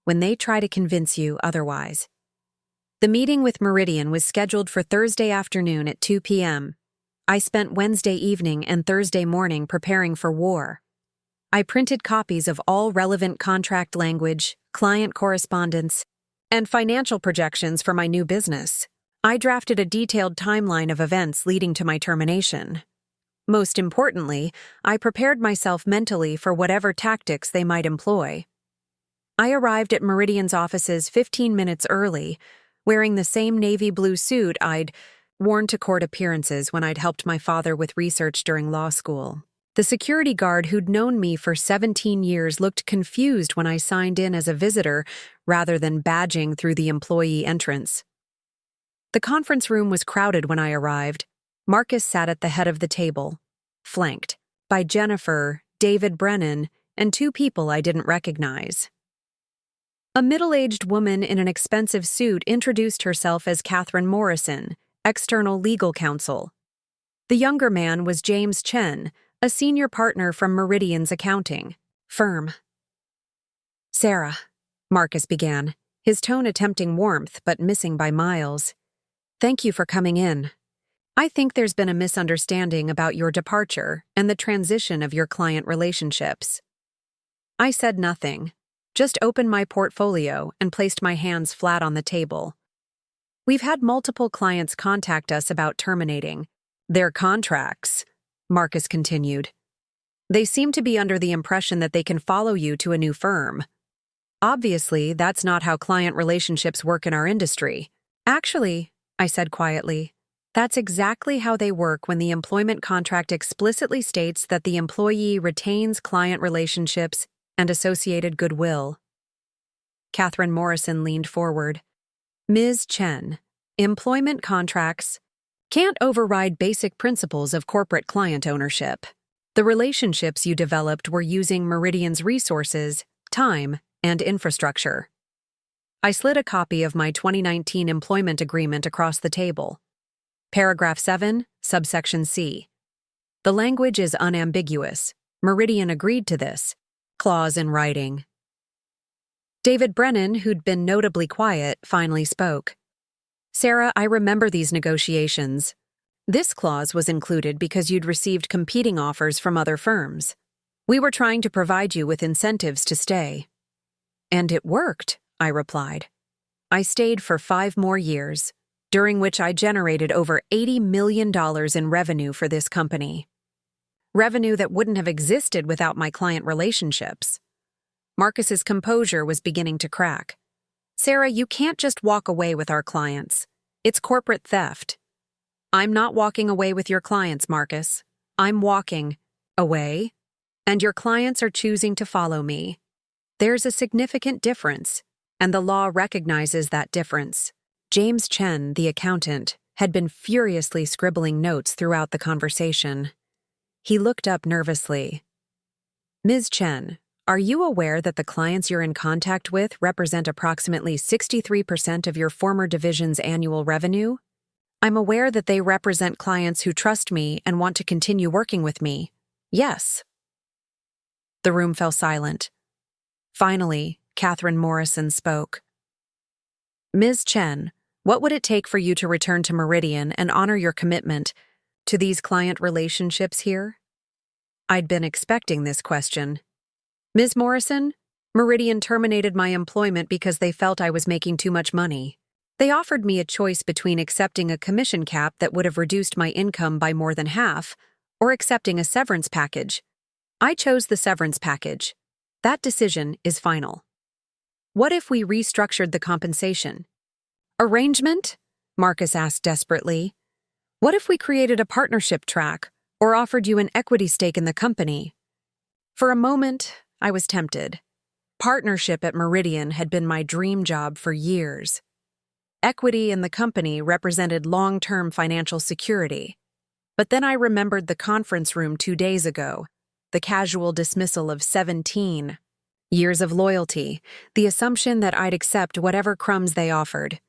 when they try to convince you otherwise. The meeting with Meridian was scheduled for Thursday afternoon at 2 p.m. I spent Wednesday evening and Thursday morning preparing for war. I printed copies of all relevant contract language, client correspondence, and financial projections for my new business. I drafted a detailed timeline of events leading to my termination. Most importantly, I prepared myself mentally for whatever tactics they might employ. I arrived at Meridian's offices 15 minutes early, wearing the same navy blue suit I'd worn to court appearances when I'd helped my father with research during law school. The security guard who'd known me for 17 years looked confused when I signed in as a visitor rather than badging through the employee entrance. The conference room was crowded when I arrived. Marcus sat at the head of the table, flanked by Jennifer, David Brennan, and two people I didn't recognize. A middle-aged woman in an expensive suit introduced herself as Catherine Morrison, external legal counsel. The younger man was James Chen, a senior partner from Meridian's accounting firm. Sarah, Marcus began, his tone attempting warmth but missing by miles. Thank you for coming in. I think there's been a misunderstanding about your departure and the transition of your client relationships. I said nothing, just opened my portfolio and placed my hands flat on the table. We've had multiple clients contact us about terminating their contracts, Marcus continued. They seem to be under the impression that they can follow you to a new firm. Obviously, that's not how client relationships work in our industry. Actually, I said quietly, that's exactly how they work when the employment contract explicitly states that the employee retains client relationships and associated goodwill. Catherine Morrison leaned forward. Ms. Chen, employment contracts can't override basic principles of corporate client ownership. The relationships you developed were using Meridian's resources, time, and infrastructure. I slid a copy of my 2019 employment agreement across the table. Paragraph 7, subsection C. The language is unambiguous. Meridian agreed to this. Clause in writing. David Brennan, who'd been notably quiet, finally spoke. Sarah, I remember these negotiations. This clause was included because you'd received competing offers from other firms. We were trying to provide you with incentives to stay. And it worked, I replied. I stayed for 5 more years, during which I generated over $80 million in revenue for this company. Revenue that wouldn't have existed without my client relationships. Marcus's composure was beginning to crack. Sarah, you can't just walk away with our clients. It's corporate theft. I'm not walking away with your clients, Marcus. I'm walking away, and your clients are choosing to follow me. There's a significant difference, and the law recognizes that difference. James Chen, the accountant, had been furiously scribbling notes throughout the conversation. He looked up nervously. "Ms. Chen, are you aware that the clients you're in contact with represent approximately 63% of your former division's annual revenue? I'm aware that they represent clients who trust me and want to continue working with me. Yes." The room fell silent. Finally, Catherine Morrison spoke. "Ms. Chen, what would it take for you to return to Meridian and honor your commitment to these client relationships here?" I'd been expecting this question. "Ms. Morrison, Meridian terminated my employment because they felt I was making too much money. They offered me a choice between accepting a commission cap that would have reduced my income by more than half or accepting a severance package. I chose the severance package. That decision is final. What if we restructured the compensation?" "Arrangement?" Marcus asked desperately. "What if we created a partnership track or offered you an equity stake in the company?" For a moment, I was tempted. Partnership at Meridian had been my dream job for years. Equity in the company represented long-term financial security. But then I remembered the conference room 2 days ago, the casual dismissal of 17 years of loyalty, the assumption that I'd accept whatever crumbs they offered.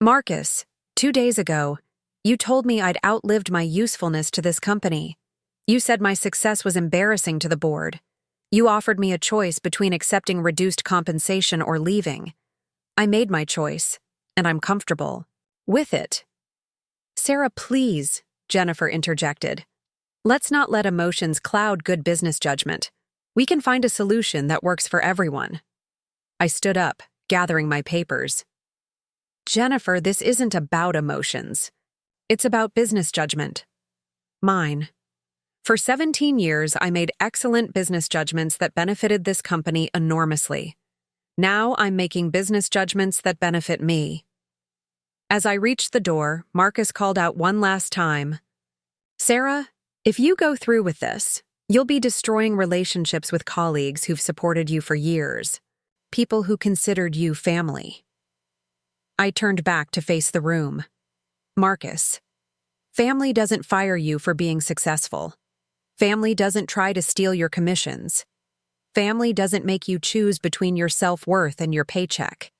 "Marcus, 2 days ago, you told me I'd outlived my usefulness to this company. You said my success was embarrassing to the board. You offered me a choice between accepting reduced compensation or leaving. I made my choice, and I'm comfortable with it." "Sarah, please," Jennifer interjected. "Let's not let emotions cloud good business judgment. We can find a solution that works for everyone." I stood up, gathering my papers. "Jennifer, this isn't about emotions. It's about business judgment. Mine. For 17 years, I made excellent business judgments that benefited this company enormously. Now I'm making business judgments that benefit me." As I reached the door, Marcus called out one last time, "Sarah, if you go through with this, you'll be destroying relationships with colleagues who've supported you for years, people who considered you family." I turned back to face the room. "Marcus, family doesn't fire you for being successful. Family doesn't try to steal your commissions. Family doesn't make you choose between your self-worth and your paycheck."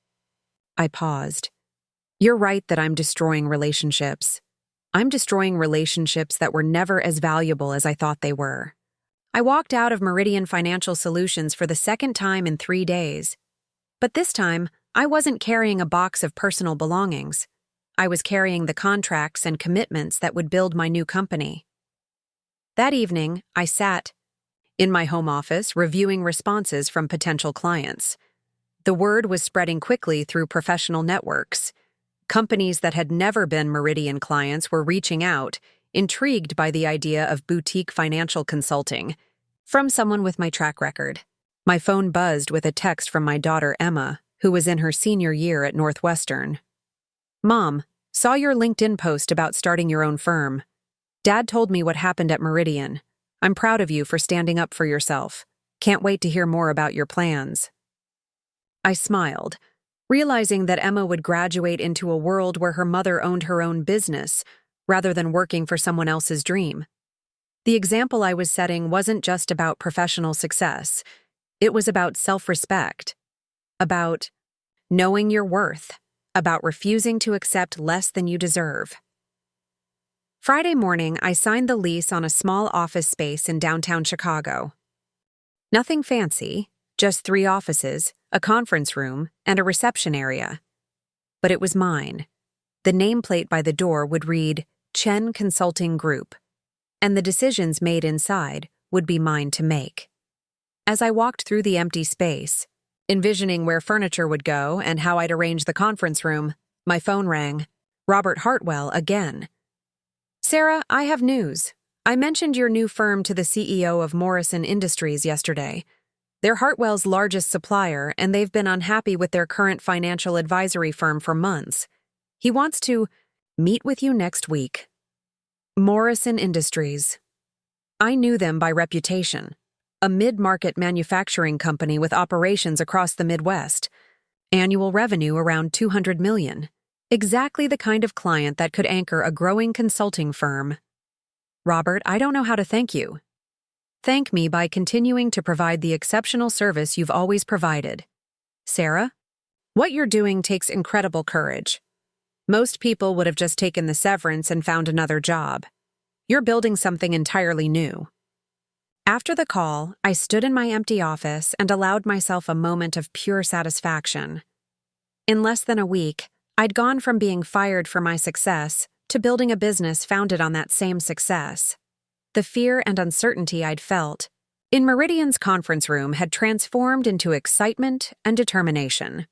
I paused. "You're right that I'm destroying relationships. I'm destroying relationships that were never as valuable as I thought they were." I walked out of Meridian Financial Solutions for the second time in 3 days. But this time, I wasn't carrying a box of personal belongings. I was carrying the contracts and commitments that would build my new company. That evening, I sat in my home office reviewing responses from potential clients. The word was spreading quickly through professional networks. Companies that had never been Meridian clients were reaching out, intrigued by the idea of boutique financial consulting from someone with my track record. My phone buzzed with a text from my daughter Emma, who was in her senior year at Northwestern. "Mom, saw your LinkedIn post about starting your own firm. Dad told me what happened at Meridian. I'm proud of you for standing up for yourself. Can't wait to hear more about your plans." I smiled, realizing that Emma would graduate into a world where her mother owned her own business rather than working for someone else's dream. The example I was setting wasn't just about professional success. It was about self-respect, about knowing your worth, about refusing to accept less than you deserve. Friday morning, I signed the lease on a small office space in downtown Chicago. Nothing fancy, just 3 offices, a conference room, and a reception area. But it was mine. The nameplate by the door would read, Chen Consulting Group, and the decisions made inside would be mine to make. As I walked through the empty space, envisioning where furniture would go and how I'd arrange the conference room, my phone rang. Robert Hartwell again. "Sarah, I have news. I mentioned your new firm to the CEO of Morrison Industries yesterday. They're Hartwell's largest supplier, and they've been unhappy with their current financial advisory firm for months. He wants to meet with you next week." Morrison Industries. I knew them by reputation. A mid-market manufacturing company with operations across the Midwest. Annual revenue around $200 million. Exactly the kind of client that could anchor a growing consulting firm. Robert, I don't know how to thank you. Thank me by continuing to provide the exceptional service you've always provided. Sarah, what you're doing takes incredible courage. Most people would have just taken the severance and found another job. You're building something entirely new. After the call, I stood in my empty office and allowed myself a moment of pure satisfaction. In less than a week, I'd gone from being fired for my success to building a business founded on that same success. The fear and uncertainty I'd felt in Meridian's conference room had transformed into excitement and determination.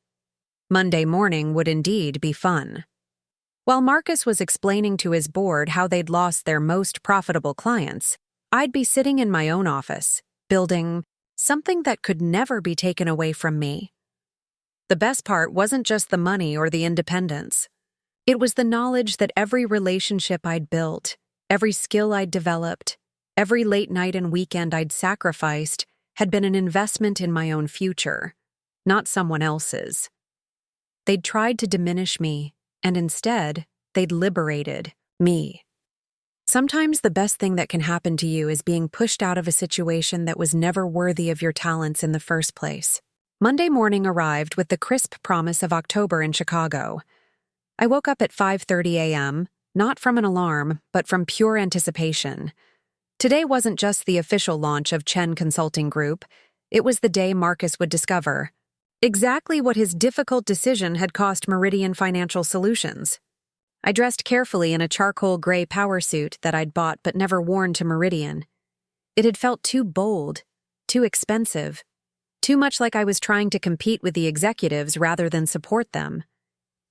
Monday morning would indeed be fun. While Marcus was explaining to his board how they'd lost their most profitable clients, I'd be sitting in my own office, building something that could never be taken away from me. The best part wasn't just the money or the independence. It was the knowledge that every relationship I'd built, every skill I'd developed, every late night and weekend I'd sacrificed had been an investment in my own future, not someone else's. They'd tried to diminish me, and instead, they'd liberated me. Sometimes the best thing that can happen to you is being pushed out of a situation that was never worthy of your talents in the first place. Monday morning arrived with the crisp promise of October in Chicago. I woke up at 5:30 a.m., not from an alarm, but from pure anticipation. Today wasn't just the official launch of Chen Consulting Group, it was the day Marcus would discover exactly what his difficult decision had cost Meridian Financial Solutions. I dressed carefully in a charcoal gray power suit that I'd bought but never worn to Meridian. It had felt too bold, too expensive, too much like I was trying to compete with the executives rather than support them.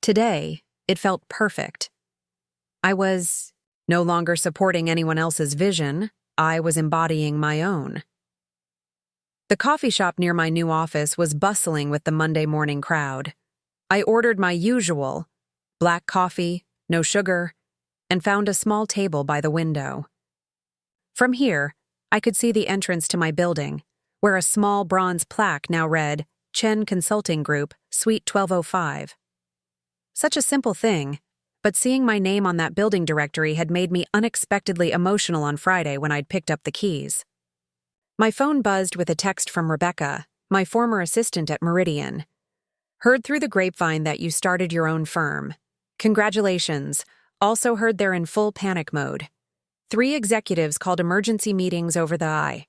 Today, it felt perfect. I was no longer supporting anyone else's vision, I was embodying my own. The coffee shop near my new office was bustling with the Monday morning crowd. I ordered my usual, black coffee, no sugar, and found a small table by the window. From here, I could see the entrance to my building, where a small bronze plaque now read, Chen Consulting Group, Suite 1205. Such a simple thing, but seeing my name on that building directory had made me unexpectedly emotional on Friday when I'd picked up the keys. My phone buzzed with a text from Rebecca, my former assistant at Meridian. Heard through the grapevine that you started your own firm. Congratulations. Also heard they're in full panic mode. 3 executives called emergency meetings over the eye.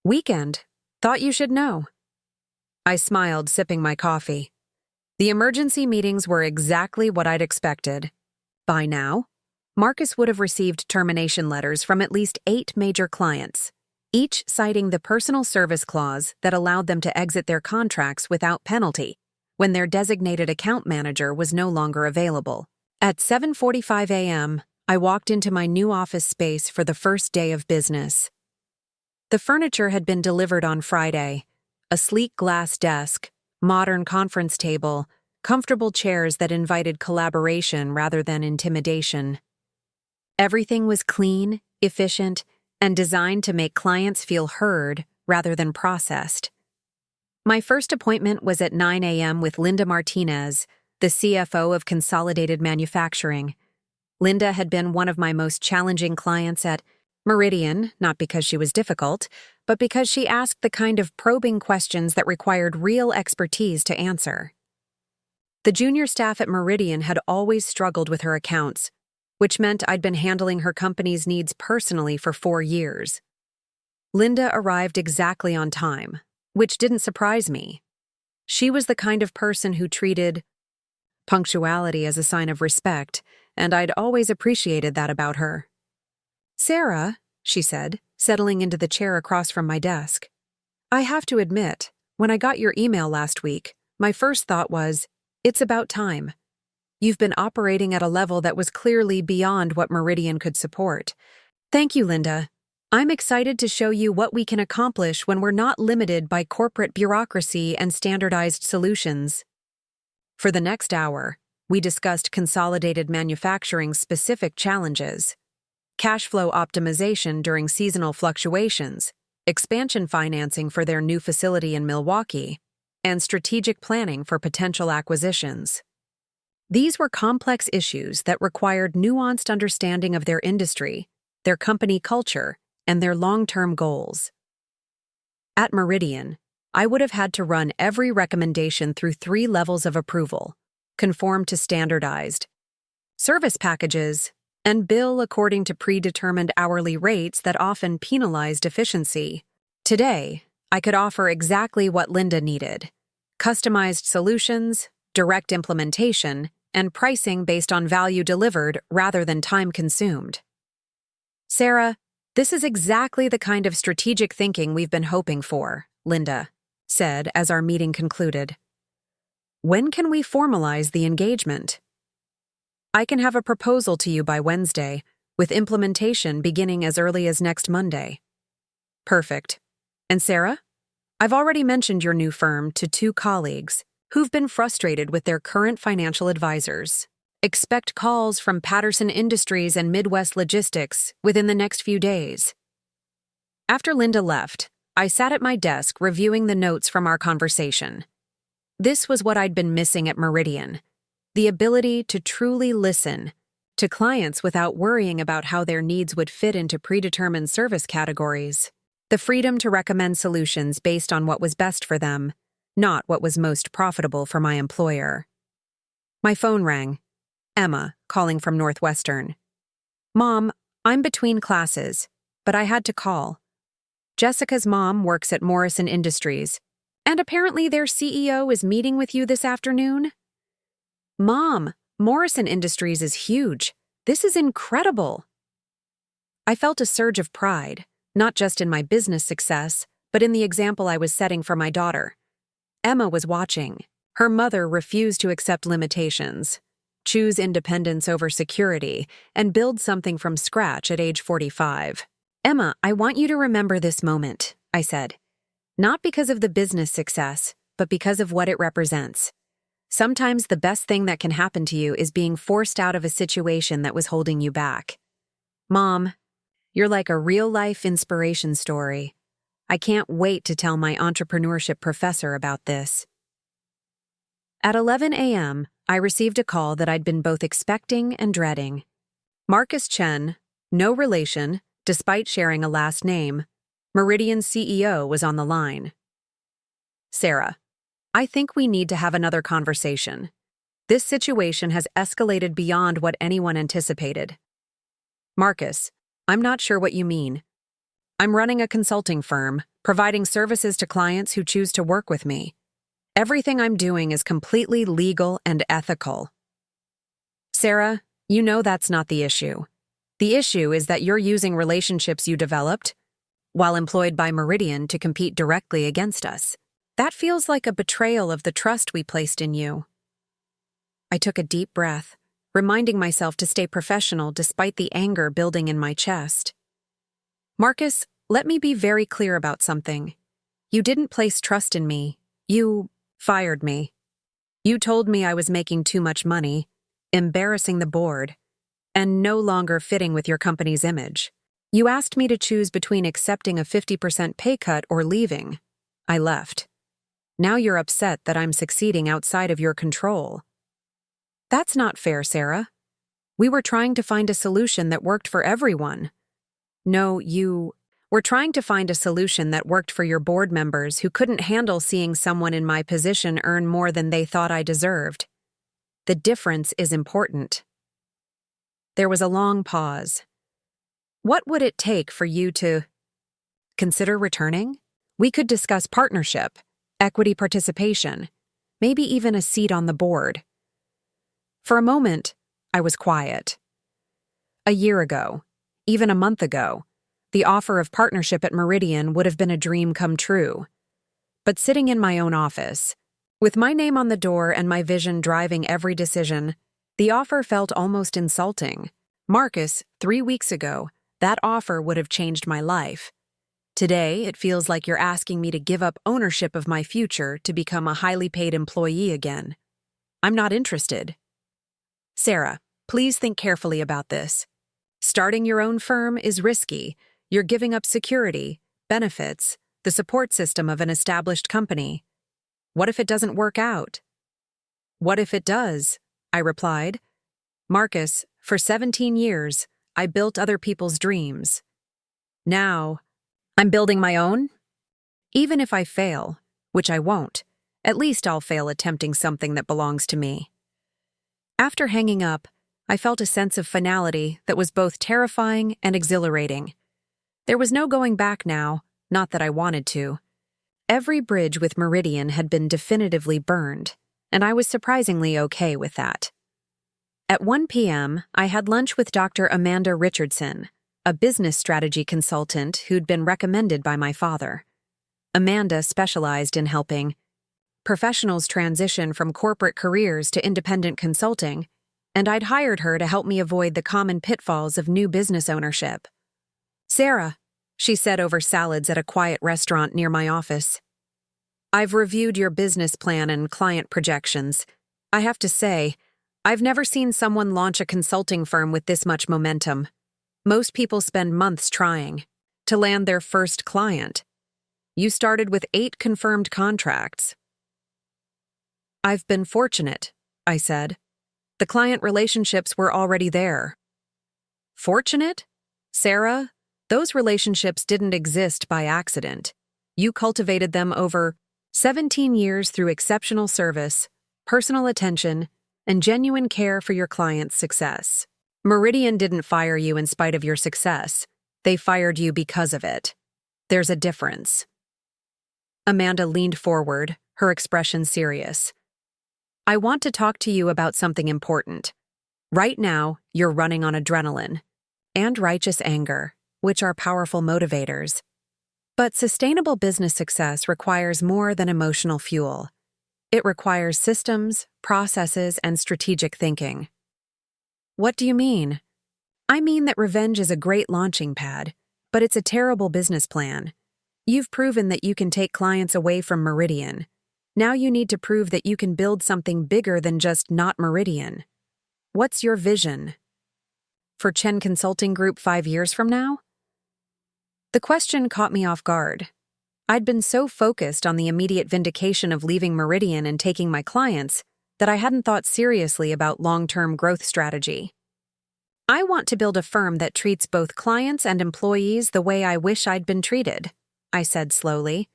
Weekend. Thought you should know. I smiled, sipping my coffee. The emergency meetings were exactly what I'd expected. By now, Marcus would have received termination letters from at least 8 major clients, each citing the personal service clause that allowed them to exit their contracts without penalty when their designated account manager was no longer available. At 7:45 a.m., I walked into my new office space for the first day of business. The furniture had been delivered on Friday. A sleek glass desk, modern conference table, comfortable chairs that invited collaboration rather than intimidation. Everything was clean, efficient, and designed to make clients feel heard rather than processed. My first appointment was at 9 a.m. with Linda Martinez, the CFO of Consolidated Manufacturing. Linda had been one of my most challenging clients at Meridian, not because she was difficult, but because she asked the kind of probing questions that required real expertise to answer. The junior staff at Meridian had always struggled with her accounts, which meant I'd been handling her company's needs personally for 4 years. Linda arrived exactly on time, which didn't surprise me. She was the kind of person who treated punctuality as a sign of respect, and I'd always appreciated that about her. "Sarah," she said, settling into the chair across from my desk. "I have to admit, when I got your email last week, my first thought was, it's about time. You've been operating at a level that was clearly beyond what Meridian could support. Thank you, Linda. I'm excited to show you what we can accomplish when we're not limited by corporate bureaucracy and standardized solutions." For the next hour, we discussed Consolidated Manufacturing's specific challenges: cash flow optimization during seasonal fluctuations, expansion financing for their new facility in Milwaukee, and strategic planning for potential acquisitions. These were complex issues that required nuanced understanding of their industry, their company culture, and their long-term goals. At Meridian, I would have had to run every recommendation through 3 levels of approval, conform to standardized service packages, and bill according to predetermined hourly rates that often penalized efficiency. Today, I could offer exactly what Linda needed: customized solutions, direct implementation, and pricing based on value delivered rather than time consumed. Sarah, this is exactly the kind of strategic thinking we've been hoping for, Linda said as our meeting concluded. When can we formalize the engagement? I can have a proposal to you by Wednesday, with implementation beginning as early as next Monday. Perfect. And Sarah? I've already mentioned your new firm to 2 colleagues who've been frustrated with their current financial advisors. Expect calls from Patterson Industries and Midwest Logistics within the next few days. After Linda left, I sat at my desk reviewing the notes from our conversation. This was what I'd been missing at Meridian: the ability to truly listen to clients without worrying about how their needs would fit into predetermined service categories. The freedom to recommend solutions based on what was best for them, not what was most profitable for my employer. My phone rang. Emma, calling from Northwestern. Mom, I'm between classes, but I had to call. Jessica's mom works at Morrison Industries, and apparently their CEO is meeting with you this afternoon. Mom, Morrison Industries is huge. This is incredible. I felt a surge of pride, not just in my business success, but in the example I was setting for my daughter. Emma was watching. Her mother refused to accept limitations, choose independence over security, and build something from scratch at age 45. Emma, I want you to remember this moment, I said. Not because of the business success, but because of what it represents. Sometimes the best thing that can happen to you is being forced out of a situation that was holding you back. Mom, you're like a real-life inspiration story. I can't wait to tell my entrepreneurship professor about this. At 11 a.m., I received a call that I'd been both expecting and dreading. Marcus Chen, no relation, despite sharing a last name, Meridian's CEO, was on the line. Sarah, I think we need to have another conversation. This situation has escalated beyond what anyone anticipated. Marcus, I'm not sure what you mean. I'm running a consulting firm, providing services to clients who choose to work with me. Everything I'm doing is completely legal and ethical. Sarah, you know that's not the issue. The issue is that you're using relationships you developed while employed by Meridian to compete directly against us. That feels like a betrayal of the trust we placed in you. I took a deep breath, reminding myself to stay professional despite the anger building in my chest. Marcus, let me be very clear about something. You didn't place trust in me. You fired me. You told me I was making too much money, embarrassing the board, and no longer fitting with your company's image. You asked me to choose between accepting a 50% pay cut or leaving. I left. Now you're upset that I'm succeeding outside of your control. That's not fair, Sarah. We were trying to find a solution that worked for everyone. No, you were trying to find a solution that worked for your board members who couldn't handle seeing someone in my position earn more than they thought I deserved. The difference is important. There was a long pause. What would it take for you to consider returning? We could discuss partnership, equity participation, maybe even a seat on the board. For a moment, I was quiet. A year ago, even a month ago, the offer of partnership at Meridian would have been a dream come true. But sitting in my own office, with my name on the door and my vision driving every decision, the offer felt almost insulting. Marcus, 3 weeks ago, that offer would have changed my life. Today, it feels like you're asking me to give up ownership of my future to become a highly paid employee again. I'm not interested. Sarah, please think carefully about this. Starting your own firm is risky. You're giving up security, benefits, the support system of an established company. What if it doesn't work out? What if it does? I replied. Marcus, for 17 years, I built other people's dreams. Now, I'm building my own? Even if I fail, which I won't, at least I'll fail attempting something that belongs to me. After hanging up, I felt a sense of finality that was both terrifying and exhilarating. There was no going back now, not that I wanted to. Every bridge with Meridian had been definitively burned, and I was surprisingly okay with that. At 1 p.m., I had lunch with Dr. Amanda Richardson, a business strategy consultant who'd been recommended by my father. Amanda specialized in helping professionals transition from corporate careers to independent consulting, and I'd hired her to help me avoid the common pitfalls of new business ownership. Sarah, she said over salads at a quiet restaurant near my office, I've reviewed your business plan and client projections. I have to say, I've never seen someone launch a consulting firm with this much momentum. Most people spend months trying to land their first client. You started with 8 confirmed contracts. I've been fortunate, I said. The client relationships were already there. Fortunate? Sarah, those relationships didn't exist by accident. You cultivated them over 17 years through exceptional service, personal attention, and genuine care for your client's success. Meridian didn't fire you in spite of your success. They fired you because of it. There's a difference. Amanda leaned forward, her expression serious. I want to talk to you about something important. Right now, you're running on adrenaline and righteous anger, which are powerful motivators. But sustainable business success requires more than emotional fuel. It requires systems, processes, and strategic thinking. What do you mean? I mean that revenge is a great launching pad, but it's a terrible business plan. You've proven that you can take clients away from Meridian. Now you need to prove that you can build something bigger than just not Meridian. What's your vision? For Chen Consulting Group 5 years from now? The question caught me off guard. I'd been so focused on the immediate vindication of leaving Meridian and taking my clients that I hadn't thought seriously about long-term growth strategy. I want to build a firm that treats both clients and employees the way I wish I'd been treated, I said slowly.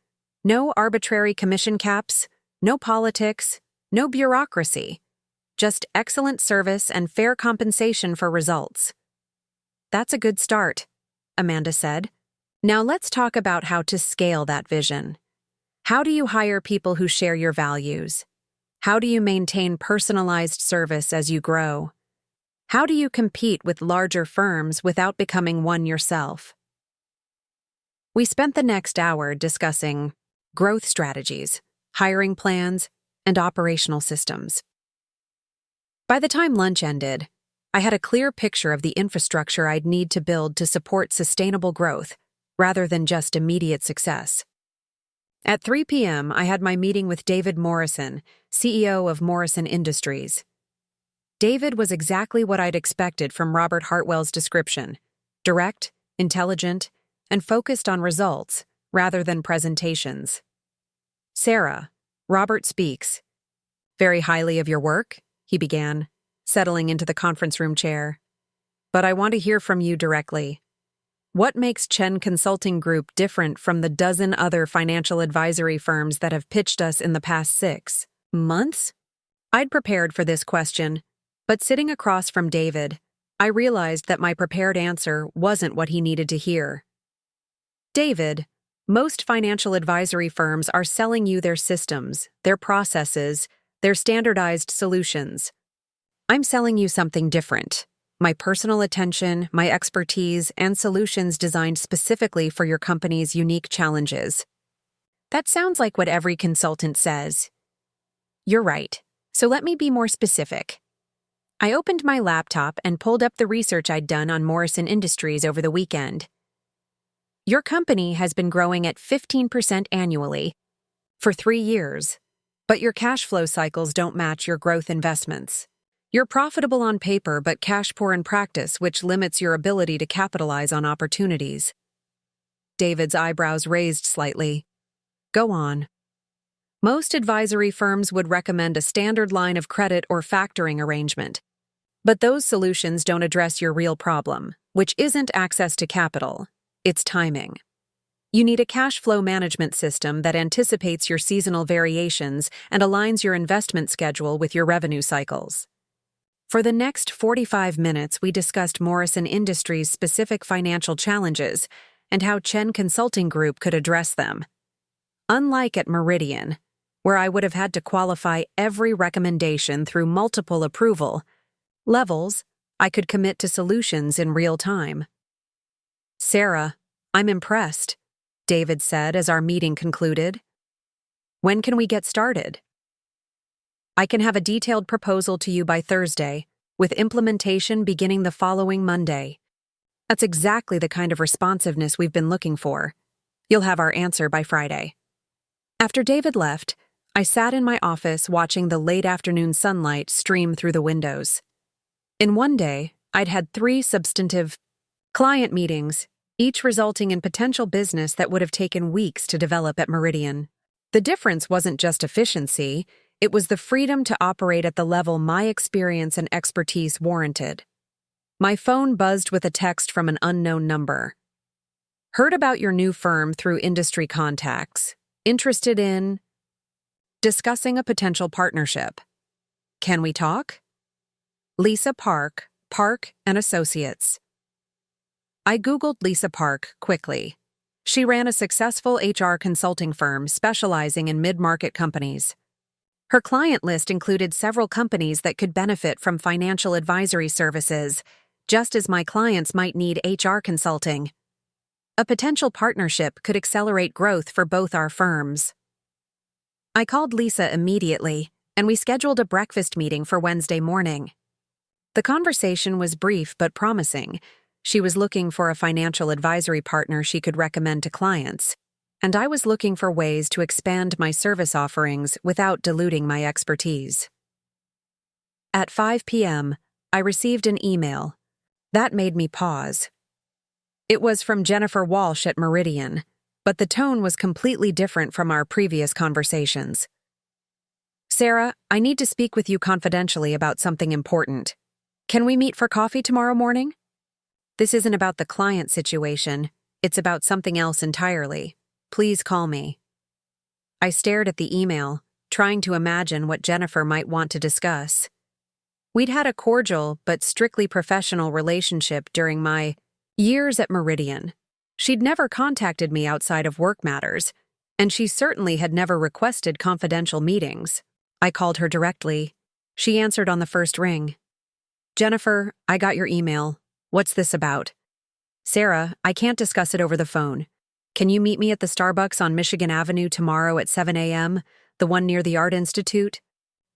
No arbitrary commission caps, no politics, no bureaucracy. Just excellent service and fair compensation for results. That's a good start, Amanda said. Now let's talk about how to scale that vision. How do you hire people who share your values? How do you maintain personalized service as you grow? How do you compete with larger firms without becoming one yourself? We spent the next hour discussing growth strategies, hiring plans, and operational systems. By the time lunch ended, I had a clear picture of the infrastructure I'd need to build to support sustainable growth, rather than just immediate success. At 3 p.m., I had my meeting with David Morrison, CEO of Morrison Industries. David was exactly what I'd expected from Robert Hartwell's description: direct, intelligent, and focused on results rather than presentations. Sarah, Robert speaks. Very highly of your work, he began, settling into the conference room chair. But I want to hear from you directly. What makes Chen Consulting Group different from the dozen other financial advisory firms that have pitched us in the past 6 months? I'd prepared for this question, but sitting across from David, I realized that my prepared answer wasn't what he needed to hear. David, most financial advisory firms are selling you their systems, their processes, their standardized solutions. I'm selling you something different. My personal attention, my expertise, and solutions designed specifically for your company's unique challenges. That sounds like what every consultant says. You're right, so let me be more specific. I opened my laptop and pulled up the research I'd done on Morrison Industries over the weekend. Your company has been growing at 15% annually for 3 years, but your cash flow cycles don't match your growth investments. You're profitable on paper but cash poor in practice, which limits your ability to capitalize on opportunities. David's eyebrows raised slightly. Go on. Most advisory firms would recommend a standard line of credit or factoring arrangement. But those solutions don't address your real problem, which isn't access to capital, it's timing. You need a cash flow management system that anticipates your seasonal variations and aligns your investment schedule with your revenue cycles. For the next 45 minutes, we discussed Morrison Industries' specific financial challenges and how Chen Consulting Group could address them. Unlike at Meridian, where I would have had to qualify every recommendation through multiple approval levels, I could commit to solutions in real time. "Sarah, I'm impressed," David said as our meeting concluded. "When can we get started?" "I can have a detailed proposal to you by Thursday, with implementation beginning the following Monday." That's exactly the kind of responsiveness we've been looking for. You'll have our answer by Friday. After David left, I sat in my office watching the late afternoon sunlight stream through the windows. In one day, I'd had 3 substantive client meetings, each resulting in potential business that would have taken weeks to develop at Meridian. The difference wasn't just efficiency, it was the freedom to operate at the level my experience and expertise warranted. My phone buzzed with a text from an unknown number. "Heard about your new firm through industry contacts. Interested in discussing a potential partnership. Can we talk? Lisa Park, Park & Associates." I Googled Lisa Park quickly. She ran a successful HR consulting firm specializing in mid-market companies. Her client list included several companies that could benefit from financial advisory services, just as my clients might need HR consulting. A potential partnership could accelerate growth for both our firms. I called Lisa immediately, and we scheduled a breakfast meeting for Wednesday morning. The conversation was brief but promising. She was looking for a financial advisory partner she could recommend to clients, and I was looking for ways to expand my service offerings without diluting my expertise. At 5 p.m., I received an email. That made me pause. It was from Jennifer Walsh at Meridian, but the tone was completely different from our previous conversations. "Sarah, I need to speak with you confidentially about something important. Can we meet for coffee tomorrow morning? This isn't about the client situation, it's about something else entirely. Please call me." I stared at the email, trying to imagine what Jennifer might want to discuss. We'd had a cordial but strictly professional relationship during my years at Meridian. She'd never contacted me outside of work matters, and she certainly had never requested confidential meetings. I called her directly. She answered on the first ring. "Jennifer, I got your email. What's this about?" "Sarah, I can't discuss it over the phone. Can you meet me at the Starbucks on Michigan Avenue tomorrow at 7 a.m., the one near the Art Institute?"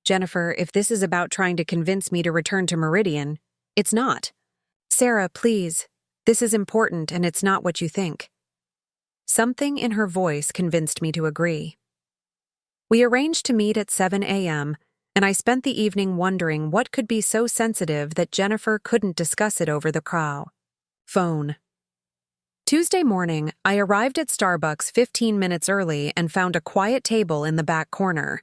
"Jennifer, if this is about trying to convince me to return to Meridian, it's not." "Sarah, please. This is important and it's not what you think." Something in her voice convinced me to agree. We arranged to meet at 7 a.m., and I spent the evening wondering what could be so sensitive that Jennifer couldn't discuss it over the phone. Tuesday morning, I arrived at Starbucks 15 minutes early and found a quiet table in the back corner.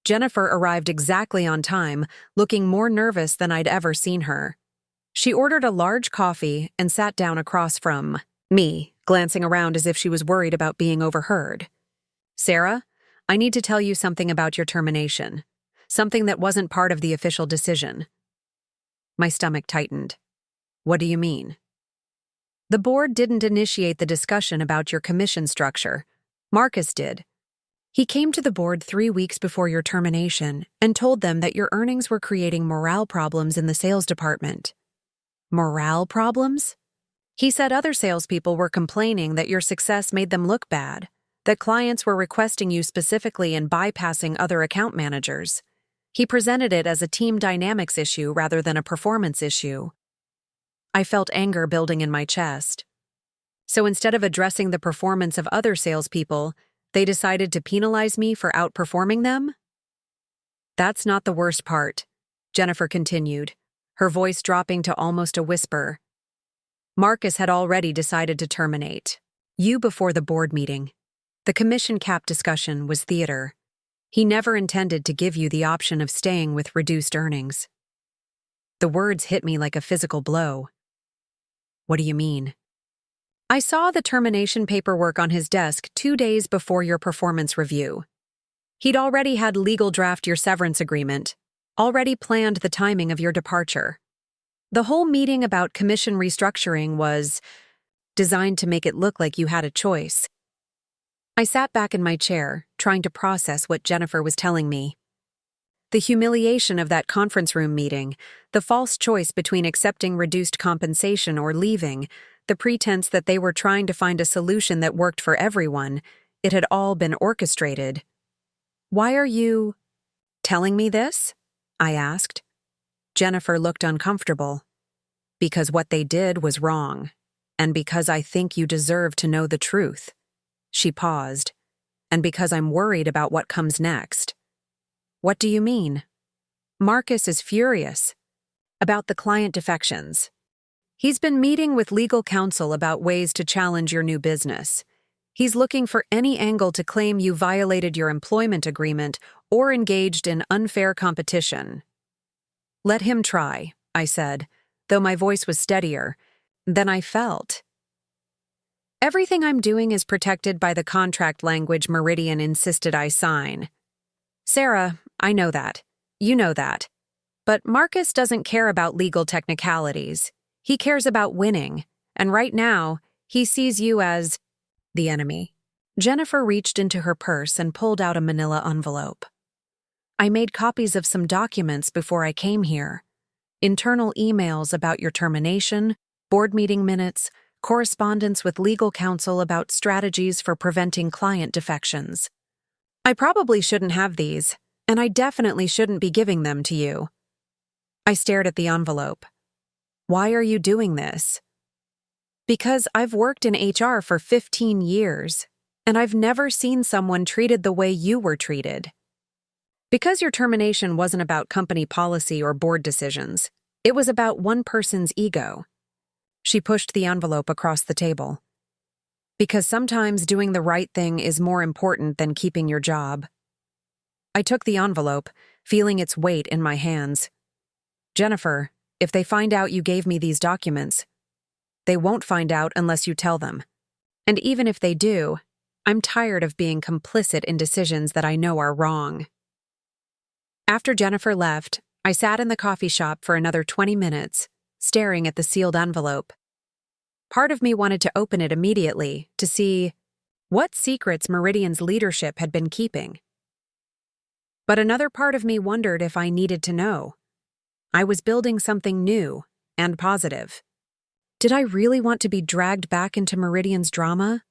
Jennifer arrived exactly on time, looking more nervous than I'd ever seen her. She ordered a large coffee and sat down across from me, glancing around as if she was worried about being overheard. "Sarah, I need to tell you something about your termination. Something that wasn't part of the official decision." My stomach tightened. "What do you mean?" "The board didn't initiate the discussion about your commission structure. Marcus did. He came to the board 3 weeks before your termination and told them that your earnings were creating morale problems in the sales department." "Morale problems?" "He said other salespeople were complaining that your success made them look bad, that clients were requesting you specifically and bypassing other account managers. He presented it as a team dynamics issue rather than a performance issue." I felt anger building in my chest. So instead of addressing the performance of other salespeople, they decided to penalize me for outperforming them? "That's not the worst part," Jennifer continued, her voice dropping to almost a whisper. "Marcus had already decided to terminate you before the board meeting. The commission cap discussion was theater. He never intended to give you the option of staying with reduced earnings. The words hit me like a physical blow. What do you mean? I saw the termination paperwork on his desk 2 days before your performance review. He'd already had legal draft your severance agreement, already planned the timing of your departure. The whole meeting about commission restructuring was designed to make it look like you had a choice. I sat back in my chair, trying to process what Jennifer was telling me. The humiliation of that conference room meeting, the false choice between accepting reduced compensation or leaving, the pretense that they were trying to find a solution that worked for everyone, it had all been orchestrated. "Why are you telling me this?" I asked. Jennifer looked uncomfortable. "Because what they did was wrong, and because I think you deserve to know the truth." She paused. "And because I'm worried about what comes next." "What do you mean?" "Marcus is furious about the client defections. He's been meeting with legal counsel about ways to challenge your new business. He's looking for any angle to claim you violated your employment agreement or engaged in unfair competition." "Let him try," I said, though my voice was steadier than I felt. "Everything I'm doing is protected by the contract language Meridian insisted I sign." "Sarah, I know that. You know that. But Marcus doesn't care about legal technicalities. He cares about winning, and right now, he sees you as the enemy." Jennifer reached into her purse and pulled out a manila envelope. "I made copies of some documents before I came here. Internal emails about your termination, board meeting minutes, correspondence with legal counsel about strategies for preventing client defections. I probably shouldn't have these, and I definitely shouldn't be giving them to you." I stared at the envelope. "Why are you doing this?" "Because I've worked in HR for 15 years, and I've never seen someone treated the way you were treated. Because your termination wasn't about company policy or board decisions. It was about one person's ego." She pushed the envelope across the table. "Because sometimes doing the right thing is more important than keeping your job." I took the envelope, feeling its weight in my hands. "Jennifer, if they find out you gave me these documents, they won't find out unless you tell them. And even if they do, I'm tired of being complicit in decisions that I know are wrong." After Jennifer left, I sat in the coffee shop for another 20 minutes, staring at the sealed envelope. Part of me wanted to open it immediately to see what secrets Meridian's leadership had been keeping. But another part of me wondered if I needed to know. I was building something new and positive. Did I really want to be dragged back into Meridian's drama?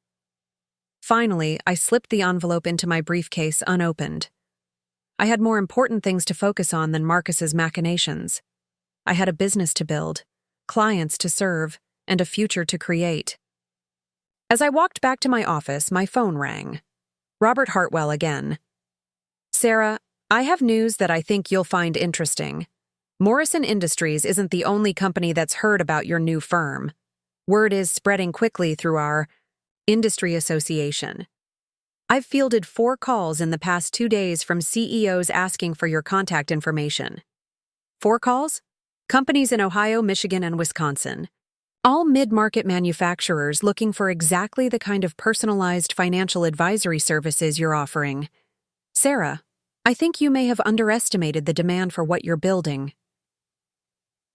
Finally, I slipped the envelope into my briefcase unopened. I had more important things to focus on than Marcus's machinations. I had a business to build, clients to serve, and a future to create. As I walked back to my office, my phone rang. Robert Hartwell again. "Sarah, I have news that I think you'll find interesting. Morrison Industries isn't the only company that's heard about your new firm. Word is spreading quickly through our industry association. I've fielded 4 calls in the past 2 days from CEOs asking for your contact information." 4 calls? Companies in Ohio, Michigan, and Wisconsin. All mid-market manufacturers looking for exactly the kind of personalized financial advisory services you're offering. Sarah, I think you may have underestimated the demand for what you're building.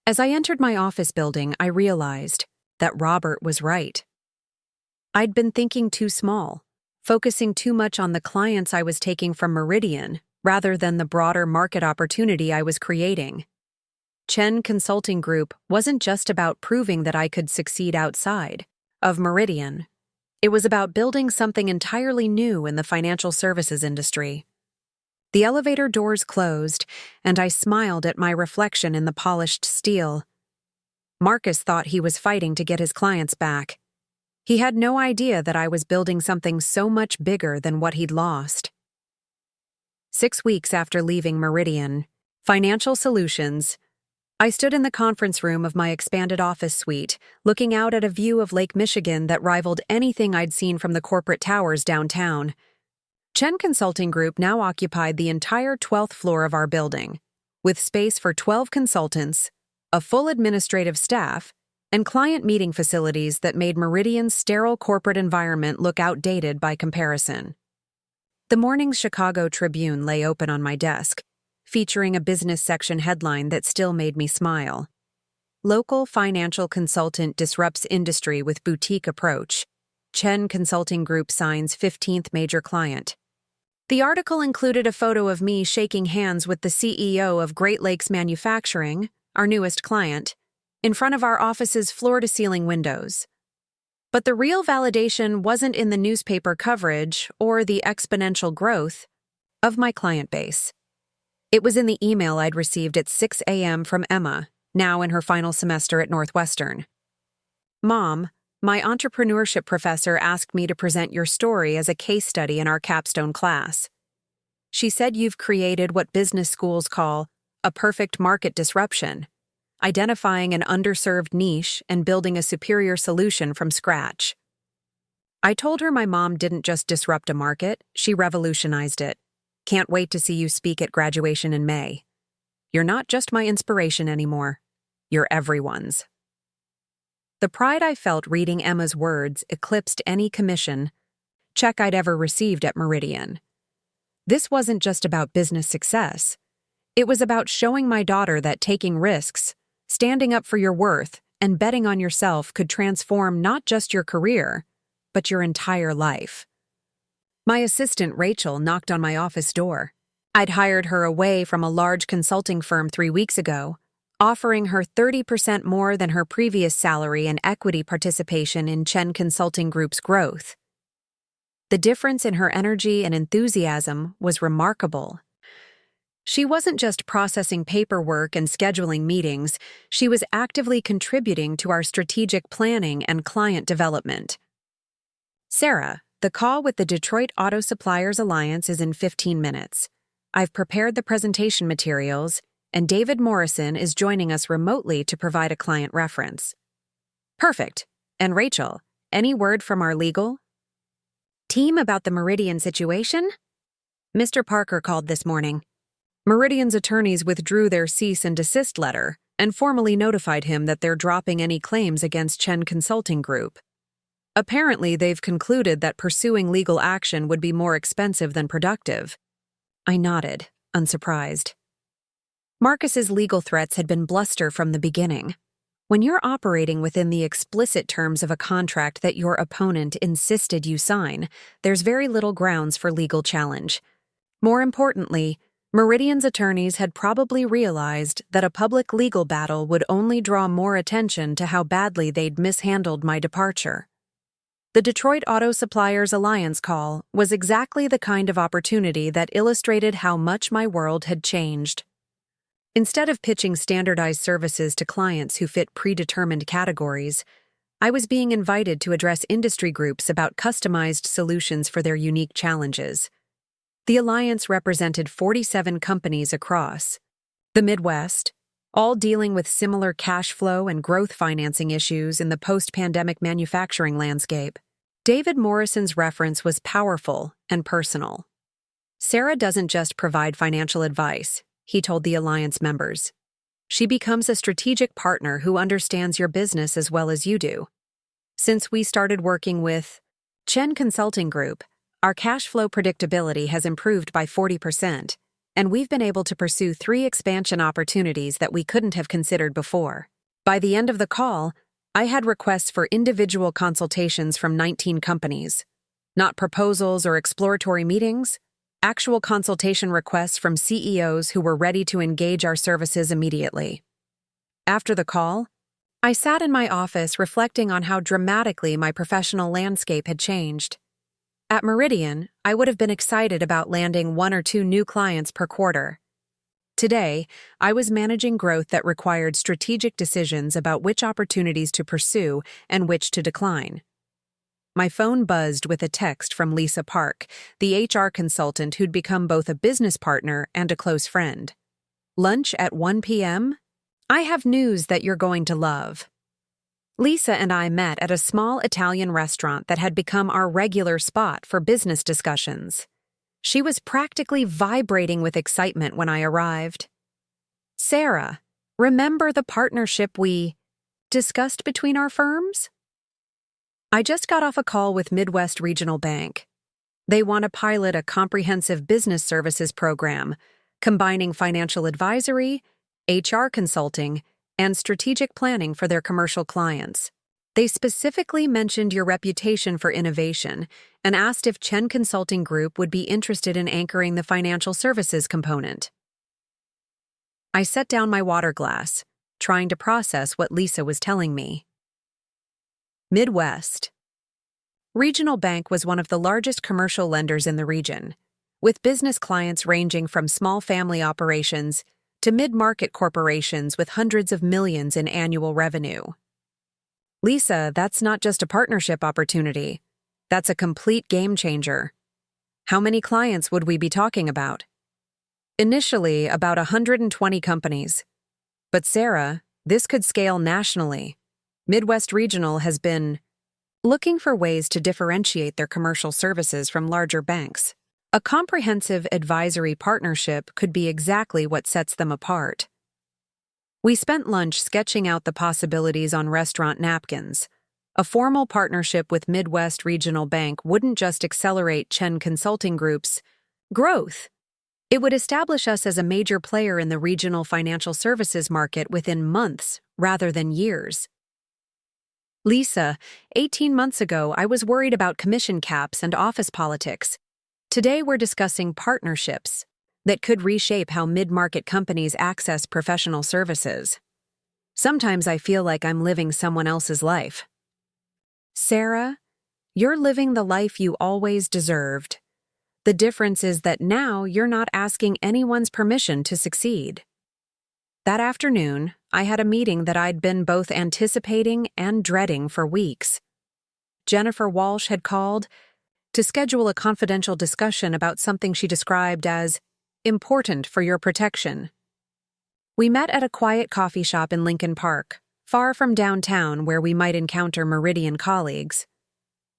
As I entered my office building, I realized that Robert was right. I'd been thinking too small, focusing too much on the clients I was taking from Meridian rather than the broader market opportunity I was creating. Chen Consulting Group wasn't just about proving that I could succeed outside of Meridian. It was about building something entirely new in the financial services industry. The elevator doors closed, and I smiled at my reflection in the polished steel. Marcus thought he was fighting to get his clients back. He had no idea that I was building something so much bigger than what he'd lost. 6 weeks after leaving Meridian, Financial Solutions, I stood in the conference room of my expanded office suite, looking out at a view of Lake Michigan that rivaled anything I'd seen from the corporate towers downtown. Chen Consulting Group now occupied the entire 12th floor of our building, with space for 12 consultants, a full administrative staff, and client meeting facilities that made Meridian's sterile corporate environment look outdated by comparison. The morning's Chicago Tribune lay open on my desk, featuring a business section headline that still made me smile. Local financial consultant disrupts industry with boutique approach. Chen Consulting Group signs 15th major client. The article included a photo of me shaking hands with the CEO of Great Lakes Manufacturing, our newest client, in front of our office's floor-to-ceiling windows. But the real validation wasn't in the newspaper coverage or the exponential growth of my client base. It was in the email I'd received at 6 a.m. from Emma, now in her final semester at Northwestern. Mom, my entrepreneurship professor asked me to present your story as a case study in our capstone class. She said you've created what business schools call a perfect market disruption, identifying an underserved niche and building a superior solution from scratch. I told her my mom didn't just disrupt a market, she revolutionized it. Can't wait to see you speak at graduation in May. You're not just my inspiration anymore. You're everyone's. The pride I felt reading Emma's words eclipsed any commission check I'd ever received at Meridian. This wasn't just about business success. It was about showing my daughter that taking risks, standing up for your worth, and betting on yourself could transform not just your career, but your entire life. My assistant, Rachel, knocked on my office door. I'd hired her away from a large consulting firm 3 weeks ago, offering her 30% more than her previous salary and equity participation in Chen Consulting Group's growth. The difference in her energy and enthusiasm was remarkable. She wasn't just processing paperwork and scheduling meetings, she was actively contributing to our strategic planning and client development. Sarah, the call with the Detroit Auto Suppliers Alliance is in 15 minutes. I've prepared the presentation materials, and David Morrison is joining us remotely to provide a client reference. Perfect. And Rachel, any word from our legal team about the Meridian situation? Mr. Parker called this morning. Meridian's attorneys withdrew their cease and desist letter and formally notified him that they're dropping any claims against Chen Consulting Group. Apparently, they've concluded that pursuing legal action would be more expensive than productive. I nodded, unsurprised. Marcus's legal threats had been bluster from the beginning. When you're operating within the explicit terms of a contract that your opponent insisted you sign, there's very little grounds for legal challenge. More importantly, Meridian's attorneys had probably realized that a public legal battle would only draw more attention to how badly they'd mishandled my departure. The Detroit Auto Suppliers Alliance call was exactly the kind of opportunity that illustrated how much my world had changed. Instead of pitching standardized services to clients who fit predetermined categories, I was being invited to address industry groups about customized solutions for their unique challenges. The alliance represented 47 companies across the Midwest, all dealing with similar cash flow and growth financing issues in the post-pandemic manufacturing landscape. David Morrison's reference was powerful and personal. Sarah doesn't just provide financial advice, he told the alliance members. She becomes a strategic partner who understands your business as well as you do. Since we started working with Chen Consulting Group, our cash flow predictability has improved by 40%, and we've been able to pursue 3 expansion opportunities that we couldn't have considered before. By the end of the call, I had requests for individual consultations from 19 companies. Not proposals or exploratory meetings, actual consultation requests from CEOs who were ready to engage our services immediately. After the call, I sat in my office reflecting on how dramatically my professional landscape had changed. At Meridian, I would have been excited about landing 1 or 2 new clients per quarter. Today, I was managing growth that required strategic decisions about which opportunities to pursue and which to decline. My phone buzzed with a text from Lisa Park, the HR consultant who'd become both a business partner and a close friend. Lunch at 1 p.m.? I have news that you're going to love. Lisa and I met at a small Italian restaurant that had become our regular spot for business discussions. She was practically vibrating with excitement when I arrived. "Sarah, remember the partnership we discussed between our firms?" I just got off a call with Midwest Regional Bank. They want to pilot a comprehensive business services program, combining financial advisory, HR consulting, and strategic planning for their commercial clients. They specifically mentioned your reputation for innovation and asked if Chen Consulting Group would be interested in anchoring the financial services component. I set down my water glass, trying to process what Lisa was telling me. Midwest Regional Bank was one of the largest commercial lenders in the region, with business clients ranging from small family operations to mid-market corporations with hundreds of millions in annual revenue. "Lisa, that's not just a partnership opportunity. That's a complete game changer. How many clients would we be talking about?" "Initially, about 120 companies. But Sarah, this could scale nationally. Midwest Regional has been looking for ways to differentiate their commercial services from larger banks. A comprehensive advisory partnership could be exactly what sets them apart." We spent lunch sketching out the possibilities on restaurant napkins. A formal partnership with Midwest Regional Bank wouldn't just accelerate Chen Consulting Group's growth. It would establish us as a major player in the regional financial services market within months rather than years. "Lisa, 18 months ago I was worried about commission caps and office politics. Today we're discussing partnerships that could reshape how mid-market companies access professional services. Sometimes I feel like I'm living someone else's life." "Sarah, you're living the life you always deserved. The difference is that now you're not asking anyone's permission to succeed." That afternoon, I had a meeting that I'd been both anticipating and dreading for weeks. Jennifer Walsh had called to schedule a confidential discussion about something she described as important for your protection. We met at a quiet coffee shop in Lincoln Park, far from downtown where we might encounter Meridian colleagues.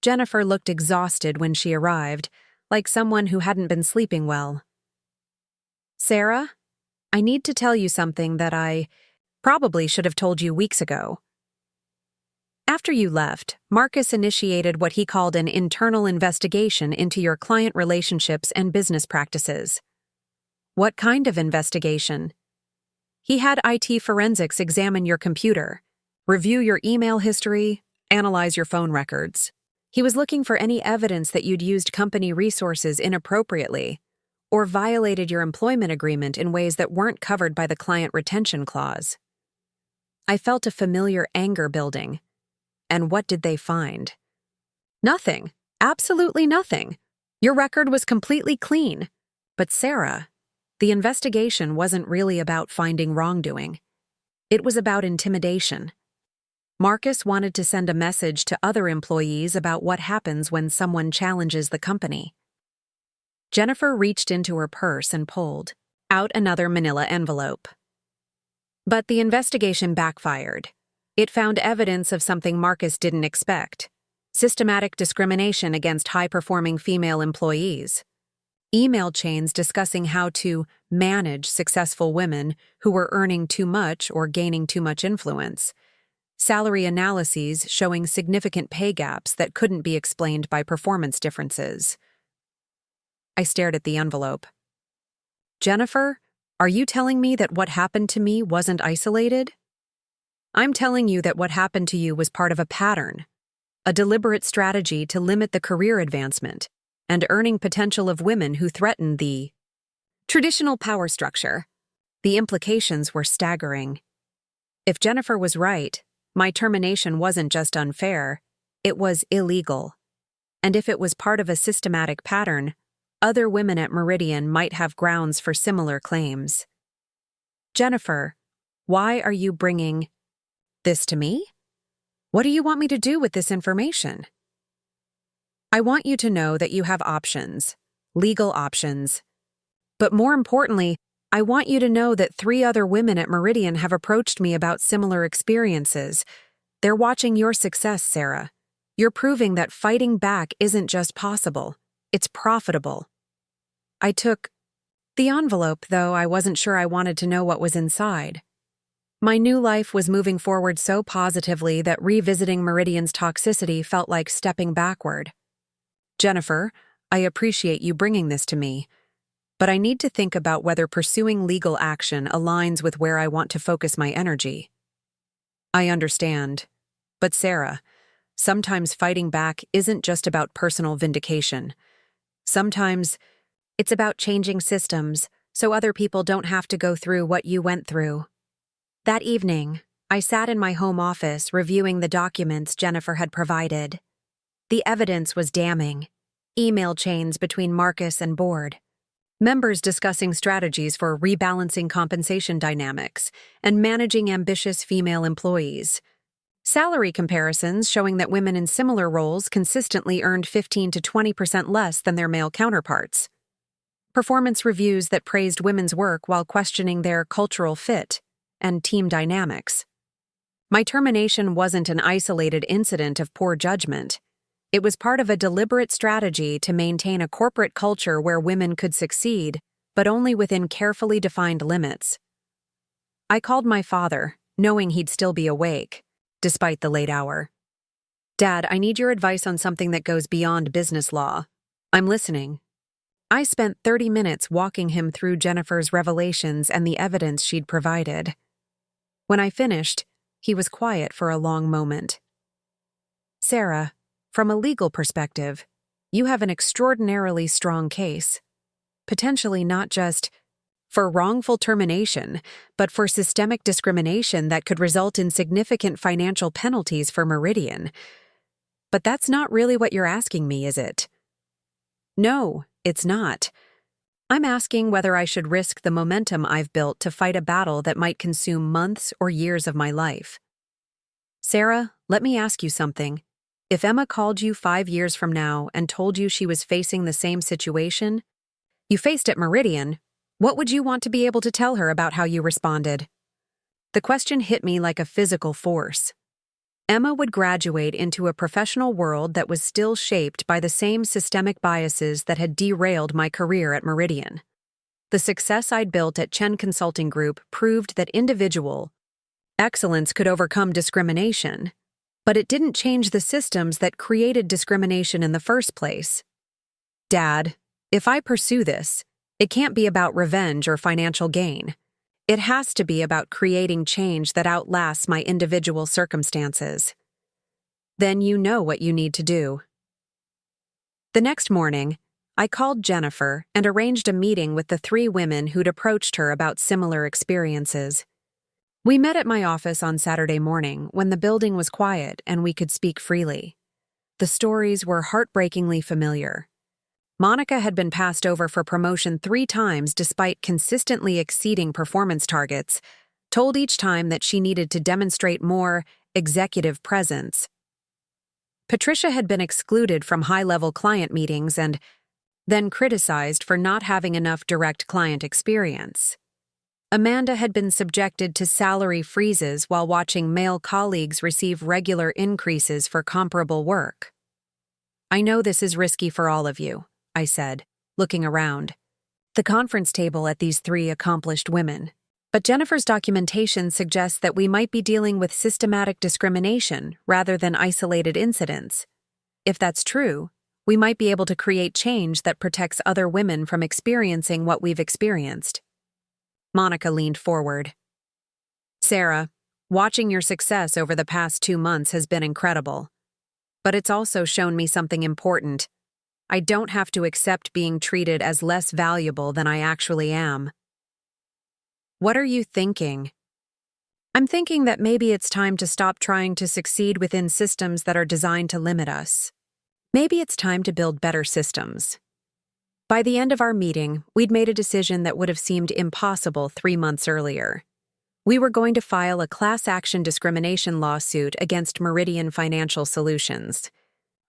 Jennifer looked exhausted when she arrived, like someone who hadn't been sleeping well. "Sarah, I need to tell you something that I probably should have told you weeks ago. After you left, Marcus initiated what he called an internal investigation into your client relationships and business practices." "What kind of investigation?" "He had IT forensics examine your computer, review your email history, analyze your phone records. He was looking for any evidence that you'd used company resources inappropriately or violated your employment agreement in ways that weren't covered by the client retention clause." I felt a familiar anger building. And what did they find? "Nothing. Absolutely nothing. Your record was completely clean." "But Sarah, the investigation wasn't really about finding wrongdoing. It was about intimidation. Marcus wanted to send a message to other employees about what happens when someone challenges the company." Jennifer reached into her purse and pulled out another manila envelope. "But the investigation backfired. It found evidence of something Marcus didn't expect: systematic discrimination against high-performing female employees. Email chains discussing how to manage successful women who were earning too much or gaining too much influence. Salary analyses showing significant pay gaps that couldn't be explained by performance differences." I stared at the envelope. "Jennifer, are you telling me that what happened to me wasn't isolated?" "I'm telling you that what happened to you was part of a pattern, a deliberate strategy to limit the career advancement and earning potential of women who threatened the traditional power structure." The implications were staggering. If Jennifer was right, my termination wasn't just unfair, it was illegal. And if it was part of a systematic pattern, other women at Meridian might have grounds for similar claims. "Jennifer, why are you bringing this to me? What do you want me to do with this information?" "I want you to know that you have options, legal options. But more importantly, I want you to know that 3 other women at Meridian have approached me about similar experiences. They're watching your success, Sarah. You're proving that fighting back isn't just possible, it's profitable." I took the envelope, though I wasn't sure I wanted to know what was inside. My new life was moving forward so positively that revisiting Meridian's toxicity felt like stepping backward. Jennifer, I appreciate you bringing this to me, but I need to think about whether pursuing legal action aligns with where I want to focus my energy. I understand. But Sarah, sometimes fighting back isn't just about personal vindication. Sometimes it's about changing systems so other people don't have to go through what you went through. That evening, I sat in my home office reviewing the documents Jennifer had provided. The evidence was damning. Email chains between Marcus and board, members discussing strategies for rebalancing compensation dynamics and managing ambitious female employees. Salary comparisons showing that women in similar roles consistently earned 15 to 20% less than their male counterparts. Performance reviews that praised women's work while questioning their cultural fit and team dynamics. My termination wasn't an isolated incident of poor judgment. It was part of a deliberate strategy to maintain a corporate culture where women could succeed, but only within carefully defined limits. I called my father, knowing he'd still be awake, despite the late hour. Dad, I need your advice on something that goes beyond business law. I'm listening. I spent 30 minutes walking him through Jennifer's revelations and the evidence she'd provided. When I finished, he was quiet for a long moment. Sarah, from a legal perspective, you have an extraordinarily strong case. Potentially not just for wrongful termination, but for systemic discrimination that could result in significant financial penalties for Meridian. But that's not really what you're asking me, is it? No, it's not. I'm asking whether I should risk the momentum I've built to fight a battle that might consume months or years of my life. Sarah, let me ask you something. If Emma called you 5 years from now and told you she was facing the same situation you faced at Meridian, what would you want to be able to tell her about how you responded? The question hit me like a physical force. Emma would graduate into a professional world that was still shaped by the same systemic biases that had derailed my career at Meridian. The success I'd built at Chen Consulting Group proved that individual excellence could overcome discrimination, but it didn't change the systems that created discrimination in the first place. Dad, if I pursue this, it can't be about revenge or financial gain. It has to be about creating change that outlasts my individual circumstances. Then you know what you need to do. The next morning, I called Jennifer and arranged a meeting with the 3 women who'd approached her about similar experiences. We met at my office on Saturday morning when the building was quiet and we could speak freely. The stories were heartbreakingly familiar. Monica had been passed over for promotion 3 times despite consistently exceeding performance targets, told each time that she needed to demonstrate more executive presence. Patricia had been excluded from high-level client meetings and then criticized for not having enough direct client experience. Amanda had been subjected to salary freezes while watching male colleagues receive regular increases for comparable work. I know this is risky for all of you, I said, looking around. The conference table at these 3 accomplished women. But Jennifer's documentation suggests that we might be dealing with systematic discrimination rather than isolated incidents. If that's true, we might be able to create change that protects other women from experiencing what we've experienced. Monica leaned forward. Sarah, watching your success over the past 2 months has been incredible. But it's also shown me something important. I don't have to accept being treated as less valuable than I actually am. What are you thinking? I'm thinking that maybe it's time to stop trying to succeed within systems that are designed to limit us. Maybe it's time to build better systems. By the end of our meeting, we'd made a decision that would have seemed impossible 3 months earlier. We were going to file a class action discrimination lawsuit against Meridian Financial Solutions.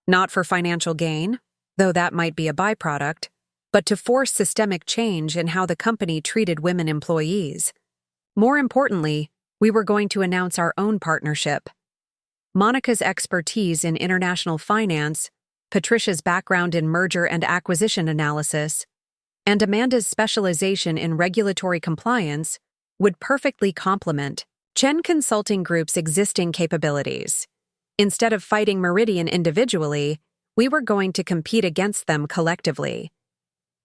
Not for financial gain, though that might be a byproduct, but to force systemic change in how the company treated women employees. More importantly, we were going to announce our own partnership. Monica's expertise in international finance, Patricia's background in merger and acquisition analysis, and Amanda's specialization in regulatory compliance would perfectly complement Chen Consulting Group's existing capabilities. Instead of fighting Meridian individually, we were going to compete against them collectively.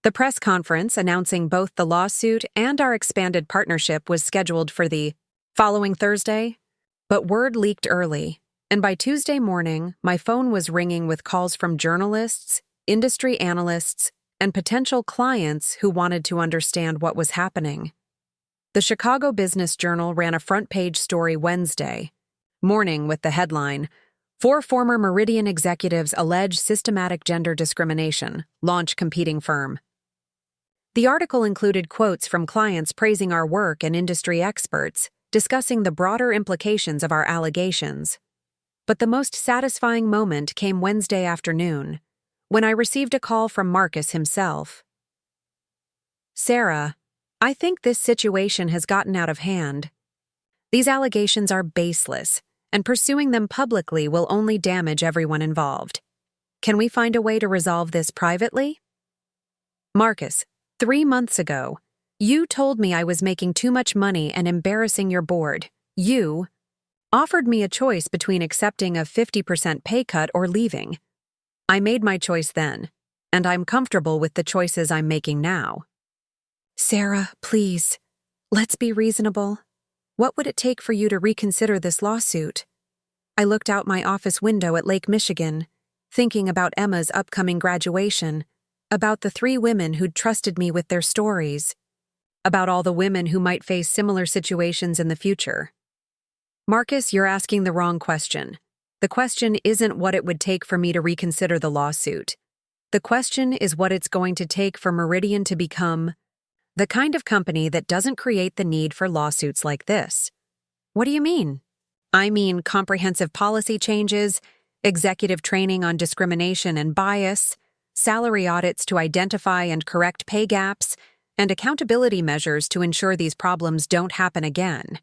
The press conference announcing both the lawsuit and our expanded partnership was scheduled for the following Thursday, but word leaked early, and by Tuesday morning, my phone was ringing with calls from journalists, industry analysts, and potential clients who wanted to understand what was happening. The Chicago Business Journal ran a front-page story Wednesday morning with the headline, "4 former Meridian executives allege systematic gender discrimination, launch competing firm." The article included quotes from clients praising our work and industry experts, discussing the broader implications of our allegations. But the most satisfying moment came Wednesday afternoon, when I received a call from Marcus himself. "Sarah, I think this situation has gotten out of hand. These allegations are baseless, and pursuing them publicly will only damage everyone involved. Can we find a way to resolve this privately?" Marcus, 3 months ago, you told me I was making too much money and embarrassing your board. You offered me a choice between accepting a 50% pay cut or leaving. I made my choice then, and I'm comfortable with the choices I'm making now. "Sarah, please, let's be reasonable. What would it take for you to reconsider this lawsuit?" I looked out my office window at Lake Michigan, thinking about Emma's upcoming graduation, about the 3 women who'd trusted me with their stories, about all the women who might face similar situations in the future. "Marcus, you're asking the wrong question. The question isn't what it would take for me to reconsider the lawsuit. The question is what it's going to take for Meridian to become the kind of company that doesn't create the need for lawsuits like this." "What do you mean?" "I mean comprehensive policy changes, executive training on discrimination and bias, salary audits to identify and correct pay gaps, and accountability measures to ensure these problems don't happen again.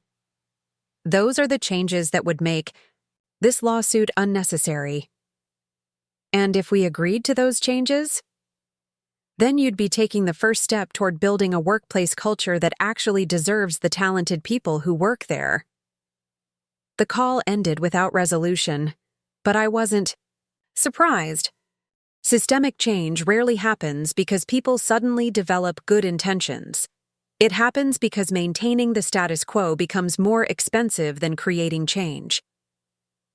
Those are the changes that would make this lawsuit unnecessary. And if we agreed to those changes, then you'd be taking the first step toward building a workplace culture that actually deserves the talented people who work there." The call ended without resolution, but I wasn't surprised. Systemic change rarely happens because people suddenly develop good intentions. It happens because maintaining the status quo becomes more expensive than creating change.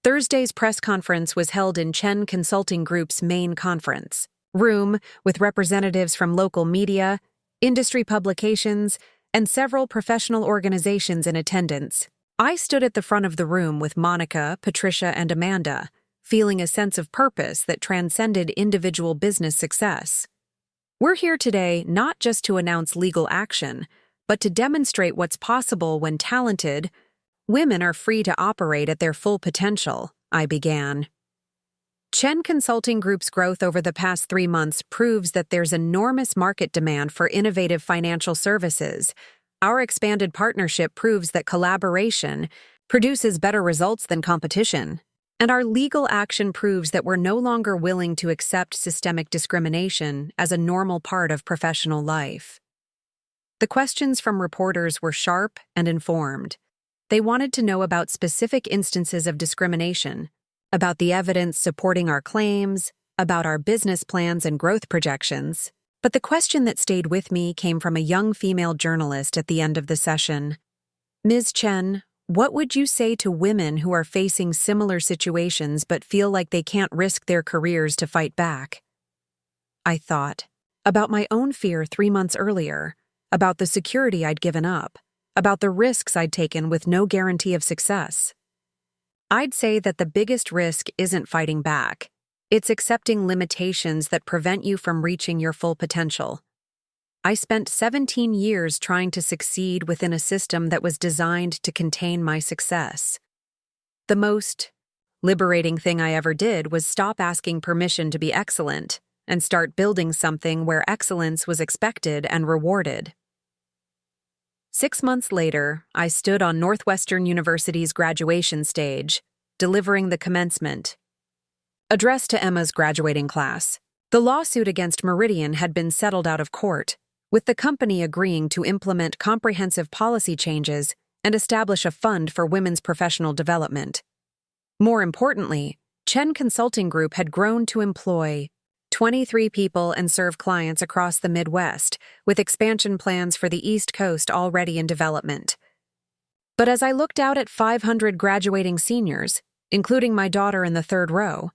Thursday's press conference was held in Chen Consulting Group's main conference room with representatives from local media, industry publications, and several professional organizations in attendance. I stood at the front of the room with Monica, Patricia, and Amanda, feeling a sense of purpose that transcended individual business success. We're here today not just to announce legal action, but to demonstrate what's possible when talented women are free to operate at their full potential, I began. Chen Consulting Group's growth over the past 3 months proves that there's enormous market demand for innovative financial services. Our expanded partnership proves that collaboration produces better results than competition. And our legal action proves that we're no longer willing to accept systemic discrimination as a normal part of professional life. The questions from reporters were sharp and informed. They wanted to know about specific instances of discrimination, about the evidence supporting our claims, about our business plans and growth projections. But the question that stayed with me came from a young female journalist at the end of the session. "Ms. Chen, what would you say to women who are facing similar situations but feel like they can't risk their careers to fight back?" I thought about my own fear 3 months earlier, about the security I'd given up, about the risks I'd taken with no guarantee of success. I'd say that the biggest risk isn't fighting back. It's accepting limitations that prevent you from reaching your full potential. I spent 17 years trying to succeed within a system that was designed to contain my success. The most liberating thing I ever did was stop asking permission to be excellent and start building something where excellence was expected and rewarded. 6 months later, I stood on Northwestern University's graduation stage, delivering the commencement address to Emma's graduating class. The lawsuit against Meridian had been settled out of court, with the company agreeing to implement comprehensive policy changes and establish a fund for women's professional development. More importantly, Chen Consulting Group had grown to employ 23 people and serve clients across the Midwest, with expansion plans for the East Coast already in development. But as I looked out at 500 graduating seniors, including my daughter in the third row,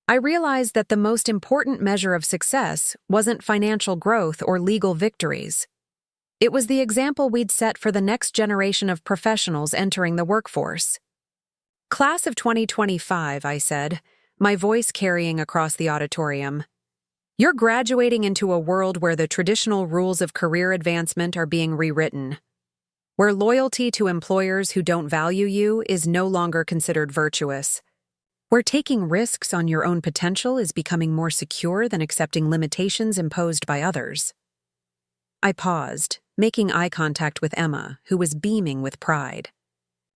I realized that the most important measure of success wasn't financial growth or legal victories. It was the example we'd set for the next generation of professionals entering the workforce. "Class of 2025, I said, my voice carrying across the auditorium. You're graduating into a world where the traditional rules of career advancement are being rewritten, where loyalty to employers who don't value you is no longer considered virtuous, where taking risks on your own potential is becoming more secure than accepting limitations imposed by others." I paused, making eye contact with Emma, who was beaming with pride.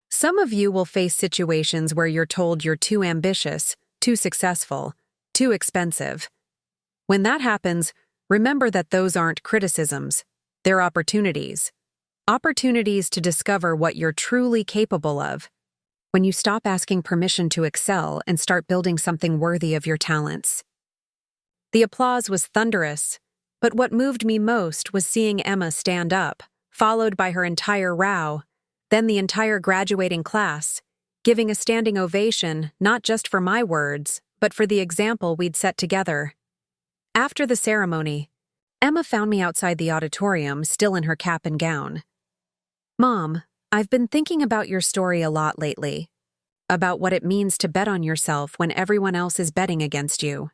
Some of you will face situations where you're told you're too ambitious, too successful, too expensive. When that happens, remember that those aren't criticisms, they're opportunities. Opportunities to discover what you're truly capable of. When you stop asking permission to excel and start building something worthy of your talents. The applause was thunderous, but what moved me most was seeing Emma stand up, followed by her entire row, then the entire graduating class, giving a standing ovation not just for my words, but for the example we'd set together. After the ceremony, Emma found me outside the auditorium, still in her cap and gown. "Mom, I've been thinking about your story a lot lately, about what it means to bet on yourself when everyone else is betting against you."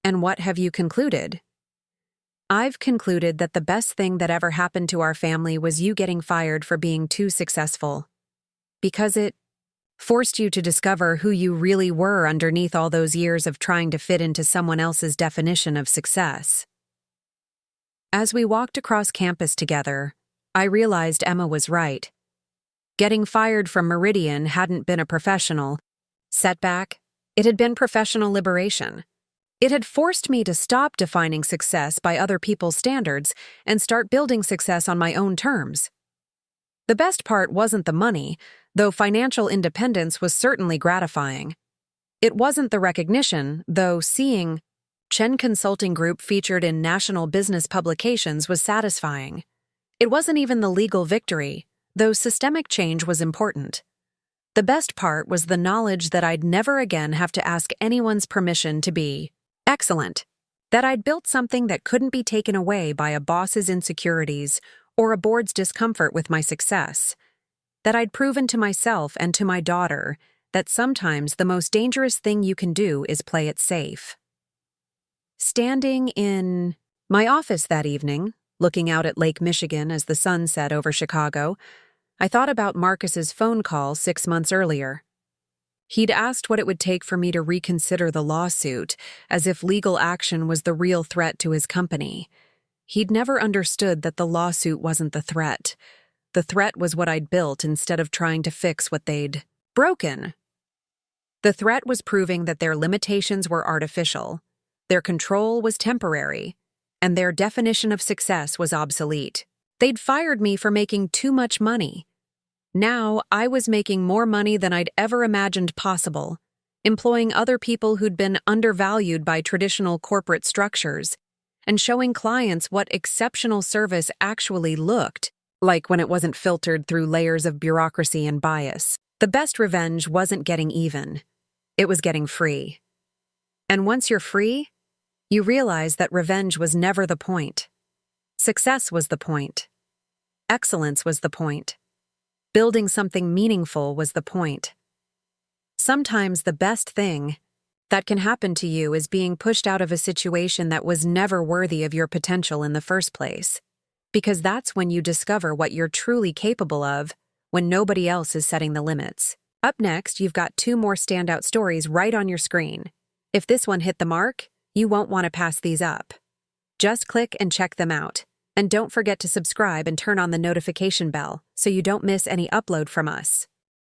"And what have you concluded?" "I've concluded that the best thing that ever happened to our family was you getting fired for being too successful. Because it forced you to discover who you really were underneath all those years of trying to fit into someone else's definition of success." As we walked across campus together, I realized Emma was right. Getting fired from Meridian hadn't been a professional setback, it had been professional liberation. It had forced me to stop defining success by other people's standards and start building success on my own terms. The best part wasn't the money, though financial independence was certainly gratifying. It wasn't the recognition, though seeing Chen Consulting Group featured in national business publications was satisfying. It wasn't even the legal victory, though systemic change was important. The best part was the knowledge that I'd never again have to ask anyone's permission to be excellent, that I'd built something that couldn't be taken away by a boss's insecurities or a board's discomfort with my success, that I'd proven to myself and to my daughter that sometimes the most dangerous thing you can do is play it safe. Standing in my office that evening, looking out at Lake Michigan as the sun set over Chicago, I thought about Marcus's phone call 6 months earlier. He'd asked what it would take for me to reconsider the lawsuit, as if legal action was the real threat to his company. He'd never understood that the lawsuit wasn't the threat. The threat was what I'd built instead of trying to fix what they'd broken. The threat was proving that their limitations were artificial, their control was temporary, and their definition of success was obsolete. They'd fired me for making too much money. Now I was making more money than I'd ever imagined possible, employing other people who'd been undervalued by traditional corporate structures, and showing clients what exceptional service actually looked like when it wasn't filtered through layers of bureaucracy and bias. The best revenge wasn't getting even. It was getting free. And once you're free, you realize that revenge was never the point. Success was the point. Excellence was the point. Building something meaningful was the point. Sometimes the best thing that can happen to you is being pushed out of a situation that was never worthy of your potential in the first place, because that's when you discover what you're truly capable of, when nobody else is setting the limits. Up next, you've got 2 more standout stories right on your screen. If this one hit the mark, you won't want to pass these up. Just click and check them out. And don't forget to subscribe and turn on the notification bell so you don't miss any upload from us.